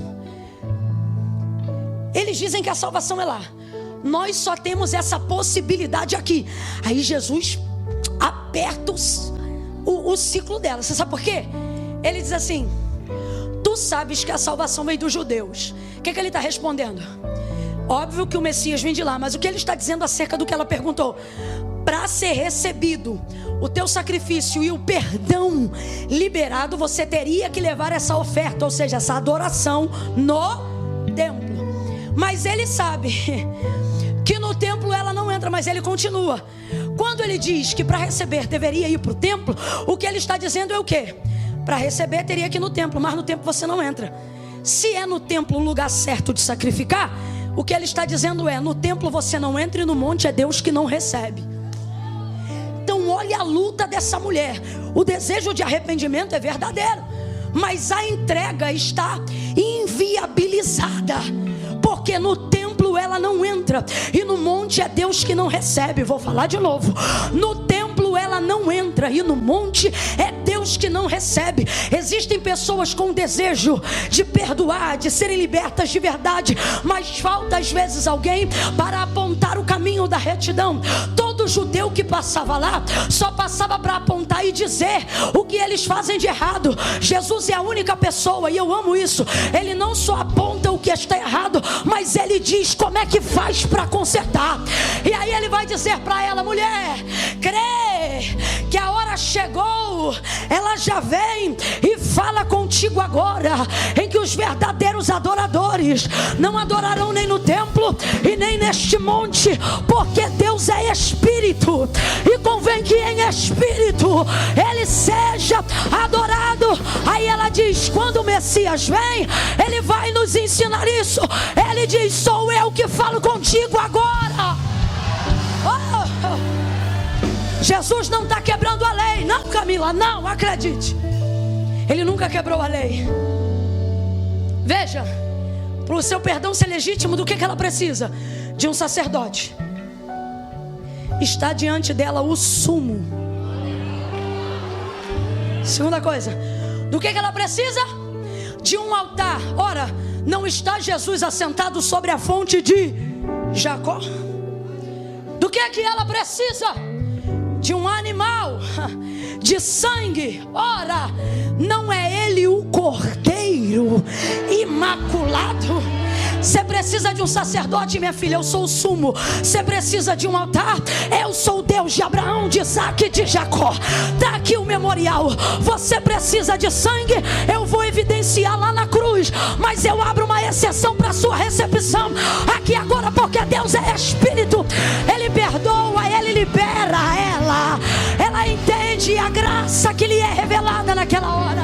Eles dizem que a salvação é lá, nós só temos essa possibilidade aqui. Aí Jesus aperta o ciclo dela. Você sabe por quê? Ele diz assim: tu sabes que a salvação vem dos judeus. O que ele está respondendo? Óbvio que o Messias vem de lá, mas o que ele está dizendo acerca do que ela perguntou? Para ser recebido o teu sacrifício e o perdão liberado, você teria que levar essa oferta, ou seja, essa adoração no templo. Mas ele sabe que no templo ela não entra, mas ele continua. Quando ele diz que para receber deveria ir para o templo, o que ele está dizendo é o quê? Para receber teria que ir no templo, mas no templo você não entra. Se é no templo o lugar certo de sacrificar, o que ele está dizendo é: no templo você não entra e no monte é Deus que não recebe. Então olha a luta dessa mulher. O desejo de arrependimento é verdadeiro, mas a entrega está inviabilizada, porque no templo ela não entra e no monte é Deus que não recebe. Vou falar de novo: no templo ela não entra e no monte é Deus que não recebe. Existem pessoas com desejo de perdoar, de serem libertas de verdade, mas falta às vezes alguém para apontar o caminho da retidão. Todo judeu que passava lá só passava para apontar e dizer o que eles fazem de errado. Jesus é a única pessoa, e eu amo isso, ele não só aponta o que está errado, mas ele diz como é que faz para consertar. E aí ele vai dizer para ela: mulher, crê que a hora chegou, ela já vem e fala contigo agora, em que os verdadeiros adoradores não adorarão nem no templo e nem neste monte, porque Deus é Espírito, e convém que em Espírito ele seja adorado. Aí ela diz: quando o Messias vem, ele vai nos ensinar isso. Ele diz: sou eu que falo contigo agora. Jesus não está quebrando a lei, não, Camila, não, acredite, ele nunca quebrou a lei. Veja, para o seu perdão ser legítimo, do que ela precisa? De um sacerdote. Está diante dela o sumo. Segunda coisa, do que ela precisa? De um altar. Ora, não está Jesus assentado sobre a fonte de Jacó? Do que ela precisa? De um animal, de sangue. Ora, não é ele o cordeiro imaculado? Você precisa de um sacerdote, minha filha, eu sou o sumo. Você precisa de um altar, eu sou o Deus de Abraão, de Isaac e de Jacó. Está aqui o memorial. Você precisa de sangue, eu vou evidenciar lá na cruz, mas eu abro uma exceção para a sua recepção aqui agora, porque Deus é Espírito. Ele perdoa, Ele libera ela entende a graça que lhe é revelada naquela hora.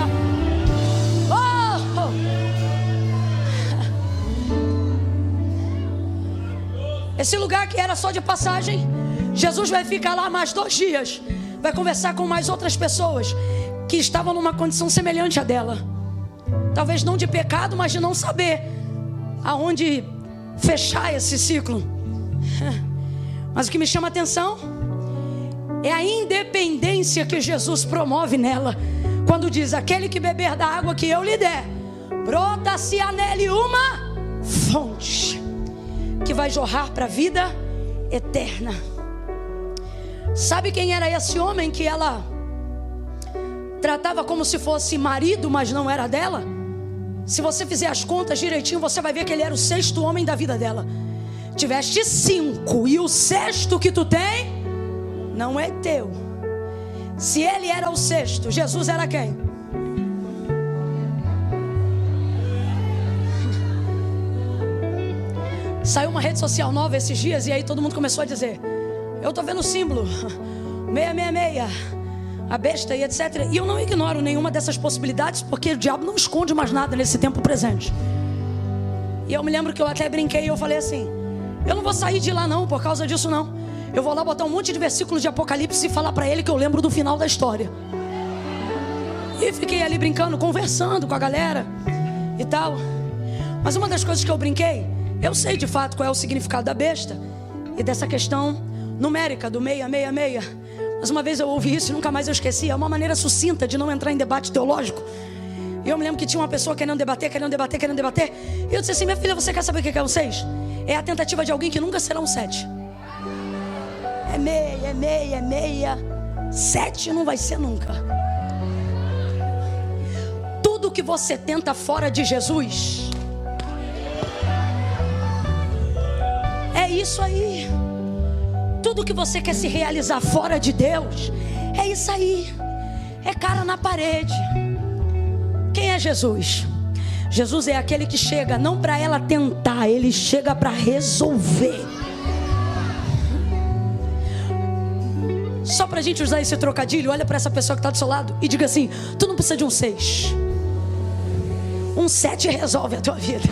Esse lugar que era só de passagem, Jesus vai ficar lá mais 2 dias. Vai conversar com mais outras pessoas que estavam numa condição semelhante à dela. Talvez não de pecado, mas de não saber aonde fechar esse ciclo. Mas o que me chama a atenção é a independência que Jesus promove nela. Quando diz: aquele que beber da água que eu lhe der, brota-se-á nele uma fonte que vai jorrar para a vida eterna. Sabe quem era esse homem que ela tratava como se fosse marido, mas não era dela? Se você fizer as contas direitinho, você vai ver que ele era o 6º homem da vida dela. Tiveste 5 e o 6º que tu tem não é teu. Se ele era o 6º, Jesus era quem? Saiu uma rede social nova esses dias e aí todo mundo começou a dizer: eu tô vendo o símbolo 666, a besta e etc. E eu não ignoro nenhuma dessas possibilidades, porque o diabo não esconde mais nada nesse tempo presente. E eu me lembro que eu até brinquei e eu falei assim: eu não vou sair de lá não, por causa disso não. Eu vou lá botar um monte de versículos de Apocalipse e falar para ele que eu lembro do final da história. E fiquei ali brincando, conversando com a galera e tal. Mas uma das coisas que eu brinquei, eu sei de fato qual é o significado da besta e dessa questão numérica do 666. Mas uma vez eu ouvi isso e nunca mais eu esqueci. É uma maneira sucinta de não entrar em debate teológico. E eu me lembro que tinha uma pessoa querendo debater. E eu disse assim: minha filha, você quer saber o que é um 6? É a tentativa de alguém que nunca será um 7. É meia. 7 não vai ser nunca. Tudo que você tenta fora de Jesus, é isso aí. Tudo que você quer se realizar fora de Deus, é isso aí. É cara na parede. Quem é Jesus? Jesus é aquele que chega não para ela tentar, ele chega para resolver. Só para a gente usar esse trocadilho, olha para essa pessoa que está do seu lado e diga assim: tu não precisa de um 6. Um 7 resolve a tua vida.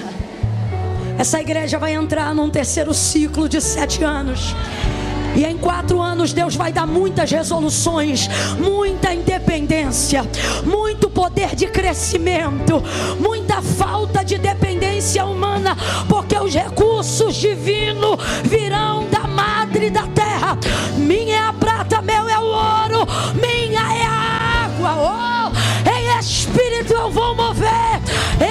Essa igreja vai entrar num 3º ciclo de 7 anos. E em 4 anos Deus vai dar muitas resoluções, muita independência, muito poder de crescimento, muita falta de dependência humana, porque os recursos divinos virão da madre da terra. Minha é a prata, meu é o ouro, minha é a água. Em Espírito eu vou mover,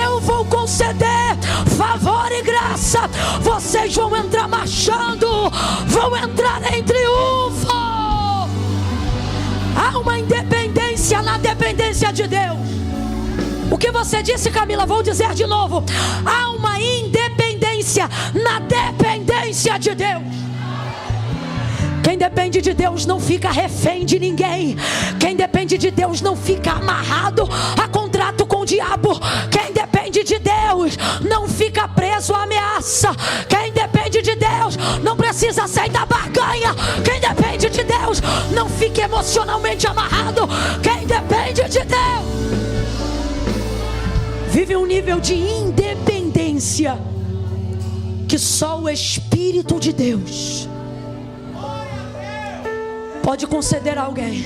eu vou conceder favor e graça. Vocês vão entrar marchando, vão entrar em triunfo. Há uma independência na dependência de Deus. O que você disse, Camila, vou dizer de novo: há uma independência na dependência de Deus. Quem depende de Deus não fica refém de ninguém. Quem depende de Deus não fica amarrado a contrato com o diabo. Quem depende de Deus não fica preso à ameaça. Quem depende de Deus não precisa aceitar barganha. Quem depende de Deus não fica emocionalmente amarrado. Quem depende de Deus vive um nível de independência que só o Espírito de Deus pode conceder a alguém.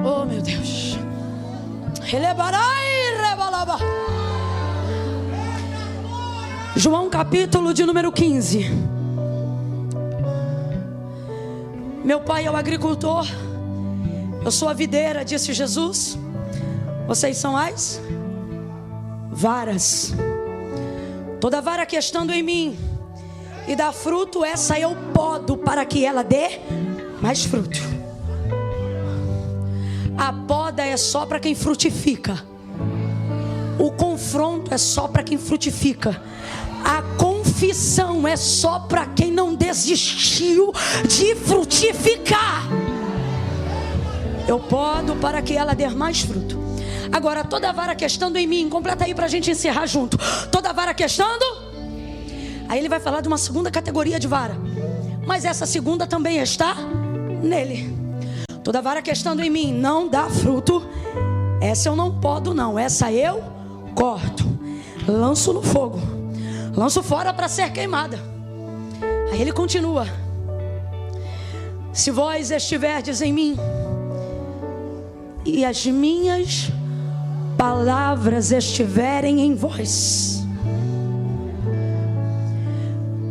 Oh, meu Deus. João capítulo de número 15. Meu pai é o agricultor, eu sou a videira, disse Jesus. Vocês são as varas. Toda vara que estando em mim e dá fruto, essa eu podo para que ela dê mais fruto. A poda é só para quem frutifica. O confronto é só para quem frutifica. A confissão é só para quem não desistiu de frutificar. Eu podo para que ela dê mais fruto. Agora, toda vara que estando em mim, completa aí para a gente encerrar junto. Toda vara que estando. Aí ele vai falar de uma segunda categoria de vara, mas essa segunda também está nele. Toda vara que estando em mim não dá fruto, essa eu não podo não, essa eu corto, lanço no fogo, lanço fora para ser queimada. Aí ele continua: se vós estiverdes em mim e as minhas palavras estiverem em vós,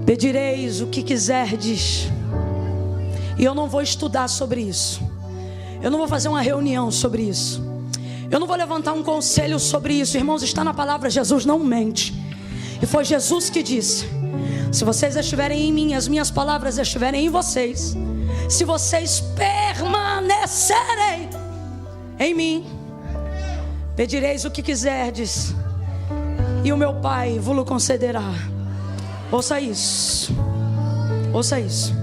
pedireis o que quiserdes. E eu não vou estudar sobre isso, eu não vou fazer uma reunião sobre isso, eu não vou levantar um conselho sobre isso. Irmãos, está na palavra, Jesus não mente. E foi Jesus que disse: se vocês estiverem em mim, as minhas palavras estiverem em vocês, se vocês permanecerem em mim, pedireis o que quiserdes, e o meu Pai vos concederá. Ouça isso, ouça isso.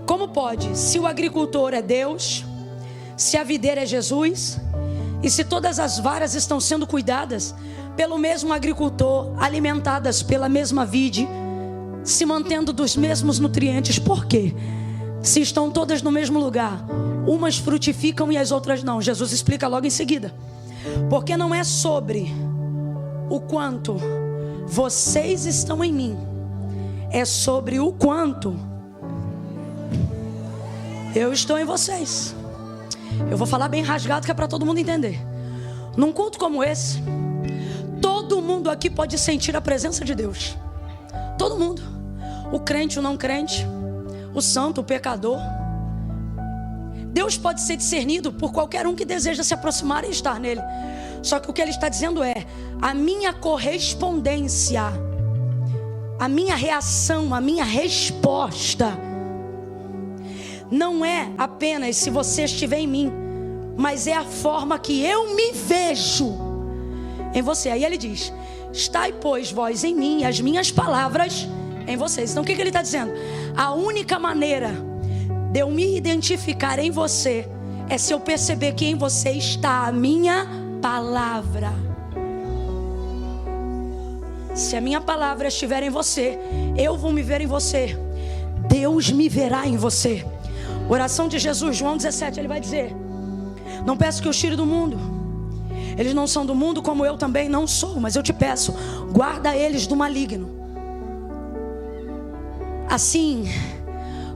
Como pode, se o agricultor é Deus, se a videira é Jesus, e se todas as varas estão sendo cuidadas pelo mesmo agricultor, alimentadas pela mesma vide, se mantendo dos mesmos nutrientes, por quê? Se estão todas no mesmo lugar, umas frutificam e as outras não. Jesus explica logo em seguida: porque não é sobre o quanto vocês estão em mim, é sobre o quanto eu estou em vocês. Eu vou falar bem rasgado, que é para todo mundo entender. Num culto como esse, todo mundo aqui pode sentir a presença de Deus. Todo mundo. O crente, o não crente, o santo, o pecador. Deus pode ser discernido por qualquer um que deseja se aproximar e estar nele. Só que o que ele está dizendo é: a minha correspondência, a minha reação, a minha resposta não é apenas se você estiver em mim, mas é a forma que eu me vejo em você. Aí ele diz: estai, pois, vós em mim e as minhas palavras em vocês. Então o que ele está dizendo? A única maneira de eu me identificar em você é se eu perceber que em você está a minha palavra. Se a minha palavra estiver em você, eu vou me ver em você, Deus me verá em você. Oração de Jesus, João 17, ele vai dizer: não peço que os tire do mundo, eles não são do mundo, como eu também não sou, mas eu te peço, guarda eles do maligno. Assim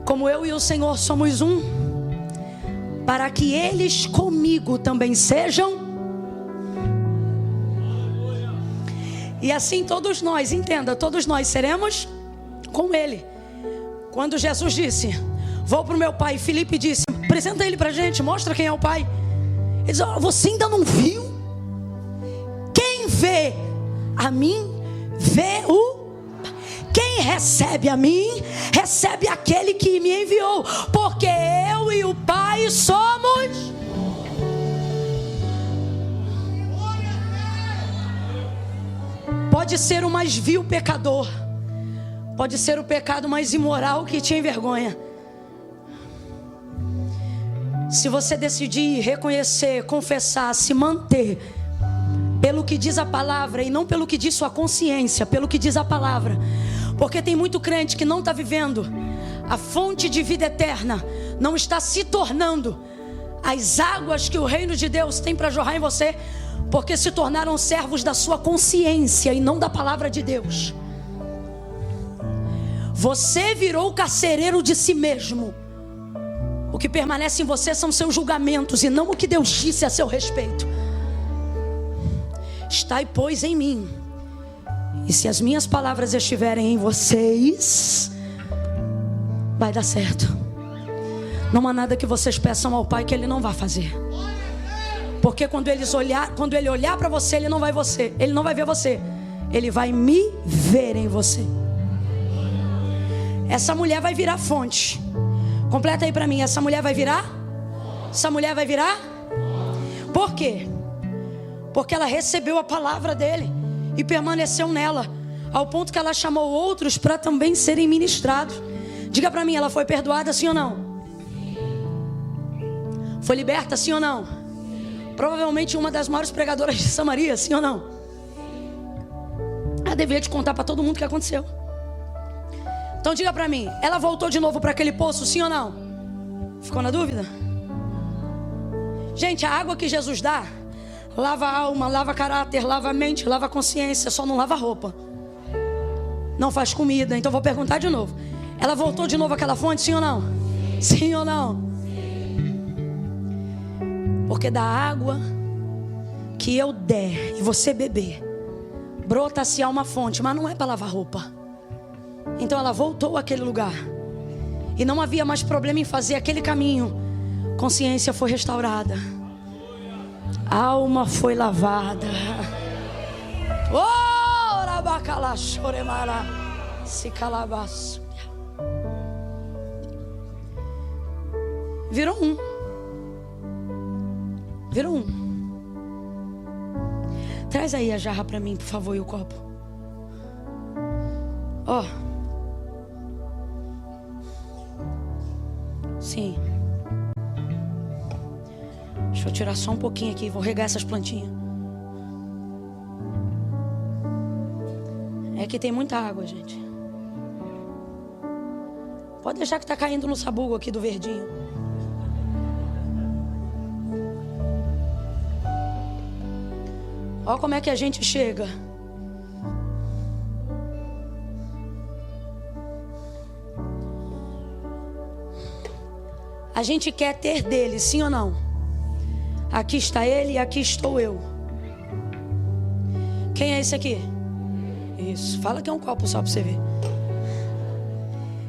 como eu e o Senhor somos um, para que eles comigo também sejam. E assim todos nós, entenda, todos nós seremos com Ele. Quando Jesus disse: vou para o meu Pai, Filipe disse: apresenta Ele para a gente, mostra quem é o Pai. Ele diz: oh, você ainda não viu? Quem vê a mim, vê o... Quem recebe a mim, recebe aquele que me enviou. Porque eu e o Pai somos... Pode ser o mais vil pecador, pode ser o pecado mais imoral que te envergonha. Se você decidir reconhecer, confessar, se manter pelo que diz a palavra e não pelo que diz sua consciência, pelo que diz a palavra. Porque tem muito crente que não está vivendo a fonte de vida eterna, não está se tornando as águas que o reino de Deus tem para jorrar em você, porque se tornaram servos da sua consciência e não da palavra de Deus. Você virou carcereiro de si mesmo. O que permanece em você são seus julgamentos e não o que Deus disse a seu respeito. Estai, pois, em mim, e se as minhas palavras estiverem em vocês, vai dar certo. Não há nada que vocês peçam ao Pai que Ele não vai fazer. Porque quando Ele olhar para você, Ele não vai ver você, Ele vai me ver em você. Essa mulher vai virar fonte. Completa aí para mim, essa mulher vai virar? Essa mulher vai virar? Por quê? porque ela recebeu a palavra dele e permaneceu nela, ao ponto que ela chamou outros para também serem ministrados. Diga para mim, ela foi perdoada, sim ou não? Foi liberta, sim ou não? Provavelmente uma das maiores pregadoras de Samaria, sim ou não? Ela deveria te contar para todo mundo o que aconteceu. Então diga para mim, ela voltou de novo para aquele poço, sim ou não? Ficou na dúvida? Gente, a água que Jesus dá lava a alma, lava caráter, lava a mente, lava a consciência, só não lava a roupa. Não faz comida. Então vou perguntar de novo. Ela voltou de novo àquela fonte, sim ou não? Sim ou não? Porque da água que eu der e você beber, brota-se a uma fonte, mas não é para lavar roupa. Então ela voltou àquele lugar e não havia mais problema em fazer aquele caminho. Consciência foi restaurada, a alma foi lavada. Virou um. Virou um. Traz aí a jarra para mim, por favor, e o copo. Ó. Sim. Deixa eu tirar só um pouquinho aqui. Vou regar essas plantinhas. É que tem muita água, gente. Pode deixar que tá caindo no sabugo aqui do verdinho. Olha como é que a gente chega. A gente quer ter dele, sim ou não? Aqui está ele e aqui estou eu. Quem é esse aqui? Isso, fala que é um copo só para você ver.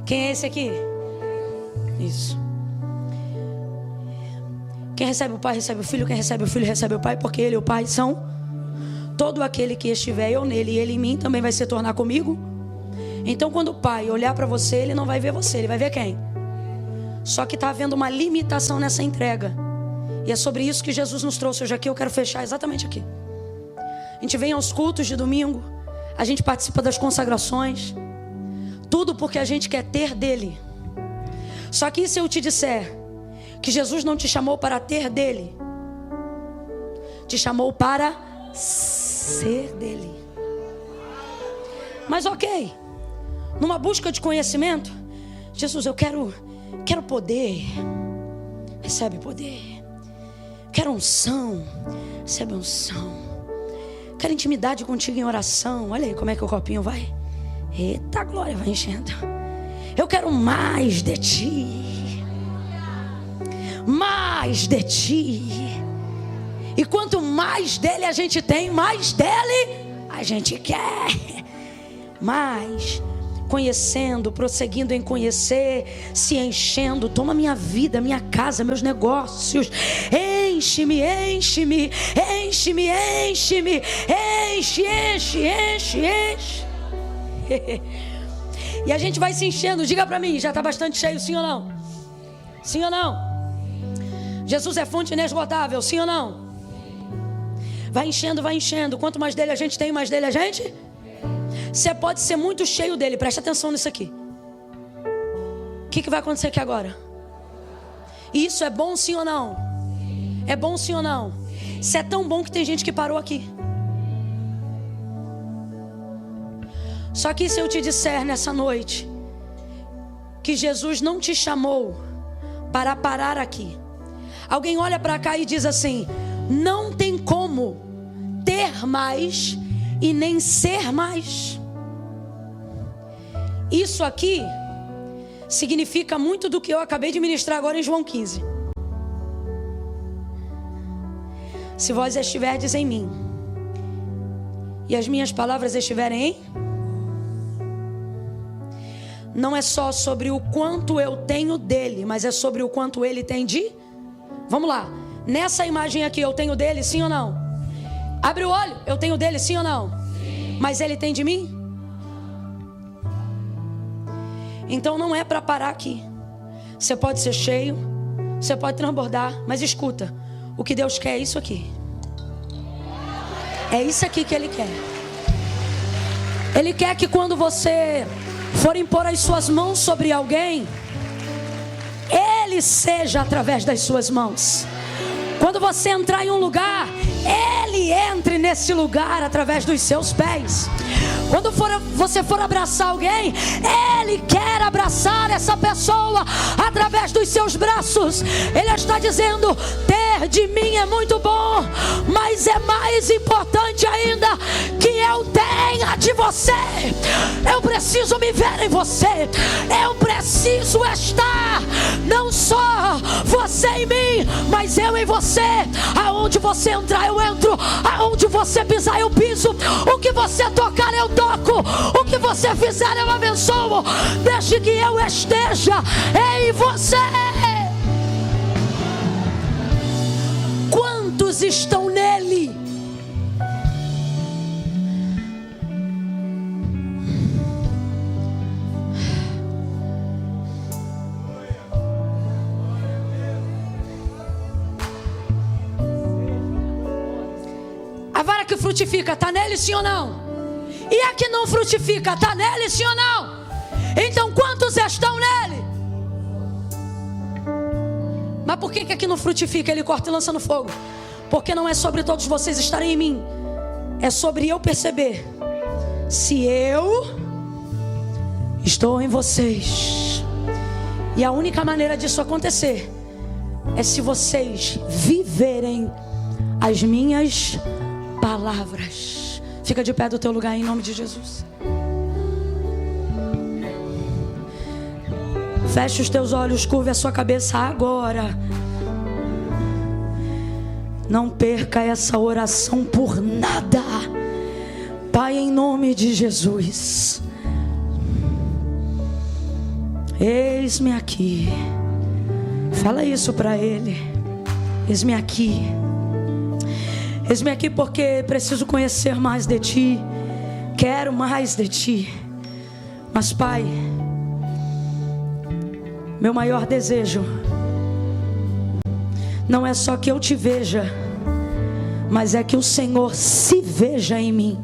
Quem é esse aqui? Isso. Quem recebe o Pai recebe o Filho. Quem recebe o Filho recebe o Pai, porque ele e o Pai são. Todo aquele que estiver eu nele e ele em mim também vai se tornar comigo. Então quando o Pai olhar para você, ele não vai ver você, ele vai ver quem? Só que está havendo uma limitação nessa entrega. E é sobre isso que Jesus nos trouxe hoje aqui. Eu quero fechar exatamente aqui. A gente vem aos cultos de domingo, a gente participa das consagrações, tudo porque a gente quer ter dele. Só que se eu te disser que Jesus não te chamou para ter dele, te chamou para ser dele. Mas ok, numa busca de conhecimento, Jesus, eu quero poder. Recebe poder. Quero unção. Recebe unção. Quero intimidade contigo em oração. Olha aí como é que o copinho vai. Eita glória, vai enchendo. Eu quero mais de ti. Mais de ti. E quanto mais dele a gente tem, mais dele a gente quer. Mais. Conhecendo, prosseguindo em conhecer, se enchendo. Toma minha vida, minha casa, meus negócios. Enche-me, enche-me, enche-me, enche-me. Enche, enche, enche, enche. E a gente vai se enchendo. Diga pra mim, já está bastante cheio, sim ou não? Sim ou não? Jesus é fonte inesgotável, sim ou não? Vai enchendo, vai enchendo. Quanto mais dele a gente tem, mais dele a gente... Você pode ser muito cheio dele. Preste atenção nisso aqui. O que vai acontecer aqui agora? Isso é bom sim ou não? É bom sim ou não? Isso é tão bom que tem gente que parou aqui. Só que se eu te disser nessa noite que Jesus não te chamou para parar aqui. Alguém olha para cá e diz assim: não tem como ter mais e nem ser mais. Isso aqui significa muito do que eu acabei de ministrar agora em João 15. Se vós estiverdes em mim e as minhas palavras estiverem em... Não é só sobre o quanto eu tenho dele, mas é sobre o quanto ele tem de... Vamos lá. Nessa imagem aqui eu tenho dele, sim ou não? Abre o olho, eu tenho dele, sim ou não? Sim. Mas ele tem de mim? Então não é para parar aqui. Você pode ser cheio, você pode transbordar, mas escuta, o que Deus quer é isso aqui. É isso aqui que Ele quer. Ele quer que quando você for impor as suas mãos sobre alguém, Ele seja através das suas mãos. Quando você entrar em um lugar, Ele entre nesse lugar através dos seus pés. Quando você for abraçar alguém, Ele quer abraçar essa pessoa através dos seus braços. Ele está dizendo: ter de mim é muito bom, mas é mais importante ainda que eu tenha de você. Eu preciso me ver em você. Eu preciso estar, não só você em mim, mas eu em você. Aonde você entrar, eu entro. Aonde você pisar, eu piso. O que você tocar, eu toco. O que você fizer, eu abençoo. Desde que eu esteja em você. Quantos estão nele? A vara que frutifica, está nele, sim ou não? E a que não frutifica, está nele, sim ou não? Então quantos estão nele? Mas por que aqui não frutifica? Ele corta e lança no fogo. Porque não é sobre todos vocês estarem em mim, é sobre eu perceber se eu estou em vocês. E a única maneira disso acontecer é se vocês viverem as minhas palavras. Fica de pé do teu lugar em nome de Jesus. Feche os teus olhos, curve a sua cabeça agora. Não perca essa oração por nada. Pai, em nome de Jesus, eis-me aqui. Fala isso para Ele. Eis-me aqui. Eis-me aqui porque preciso conhecer mais de Ti. Quero mais de Ti. Mas Pai, meu maior desejo não é só que eu Te veja, mas é que o Senhor se veja em mim.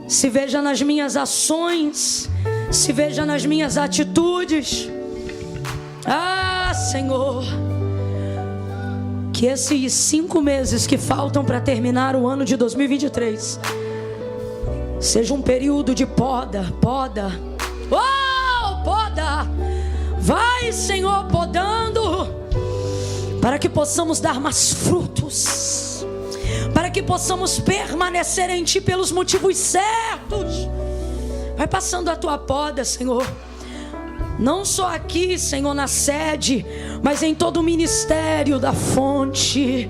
Se veja nas minhas ações, se veja nas minhas atitudes. Ah, Senhor, que esses 5 meses que faltam para terminar o ano de 2023 seja um período de poda. Oh, poda! Vai, Senhor, podando, para que possamos dar mais frutos, para que possamos permanecer em Ti pelos motivos certos. Vai passando a Tua poda, Senhor. Não só aqui, Senhor, na sede, mas em todo o ministério da fonte.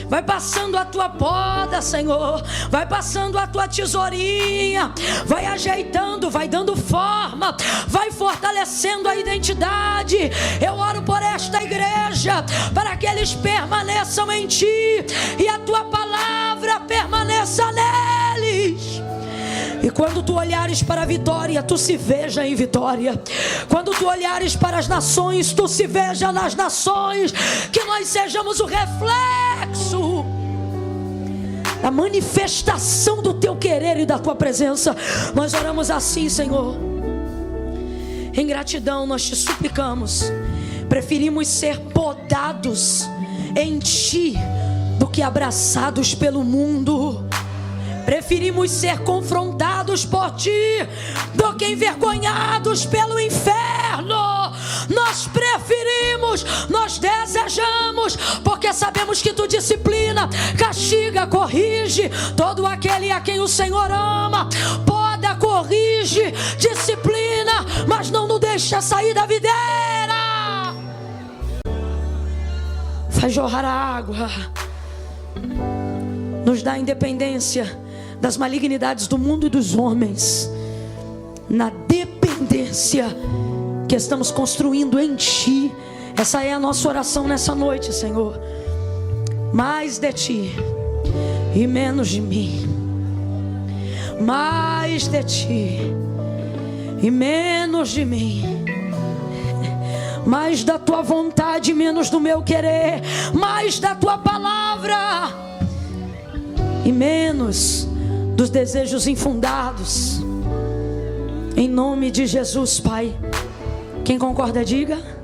Vai passando a Tua poda, Senhor. Vai passando a Tua tesourinha. Vai ajeitando, vai dando forma, vai fortalecendo a identidade. Eu oro por esta igreja, para que eles permaneçam em Ti e a Tua palavra permaneça neles. E quando tu olhares para a vitória, tu se veja em vitória. Quando tu olhares para as nações, tu se veja nas nações. Que nós sejamos o reflexo, a manifestação do Teu querer e da Tua presença. Nós oramos assim, Senhor. Em gratidão nós Te suplicamos. Preferimos ser podados em Ti do que abraçados pelo mundo. Preferimos ser confrontados por Ti do que envergonhados pelo inferno. Nós preferimos, nós desejamos, porque sabemos que Tu disciplina, castiga, corrige todo aquele a quem o Senhor ama. Poda, corrige, disciplina, mas não nos deixa sair da videira. Faz jorrar a água, nos dá independência das malignidades do mundo e dos homens, na dependência que estamos construindo em Ti. Essa é a nossa oração nessa noite, Senhor. Mais de Ti e menos de mim. Mais de Ti e menos de mim. Mais da Tua vontade, menos do meu querer. Mais da Tua palavra e menos dos desejos infundados. Em nome de Jesus, Pai. Quem concorda, diga.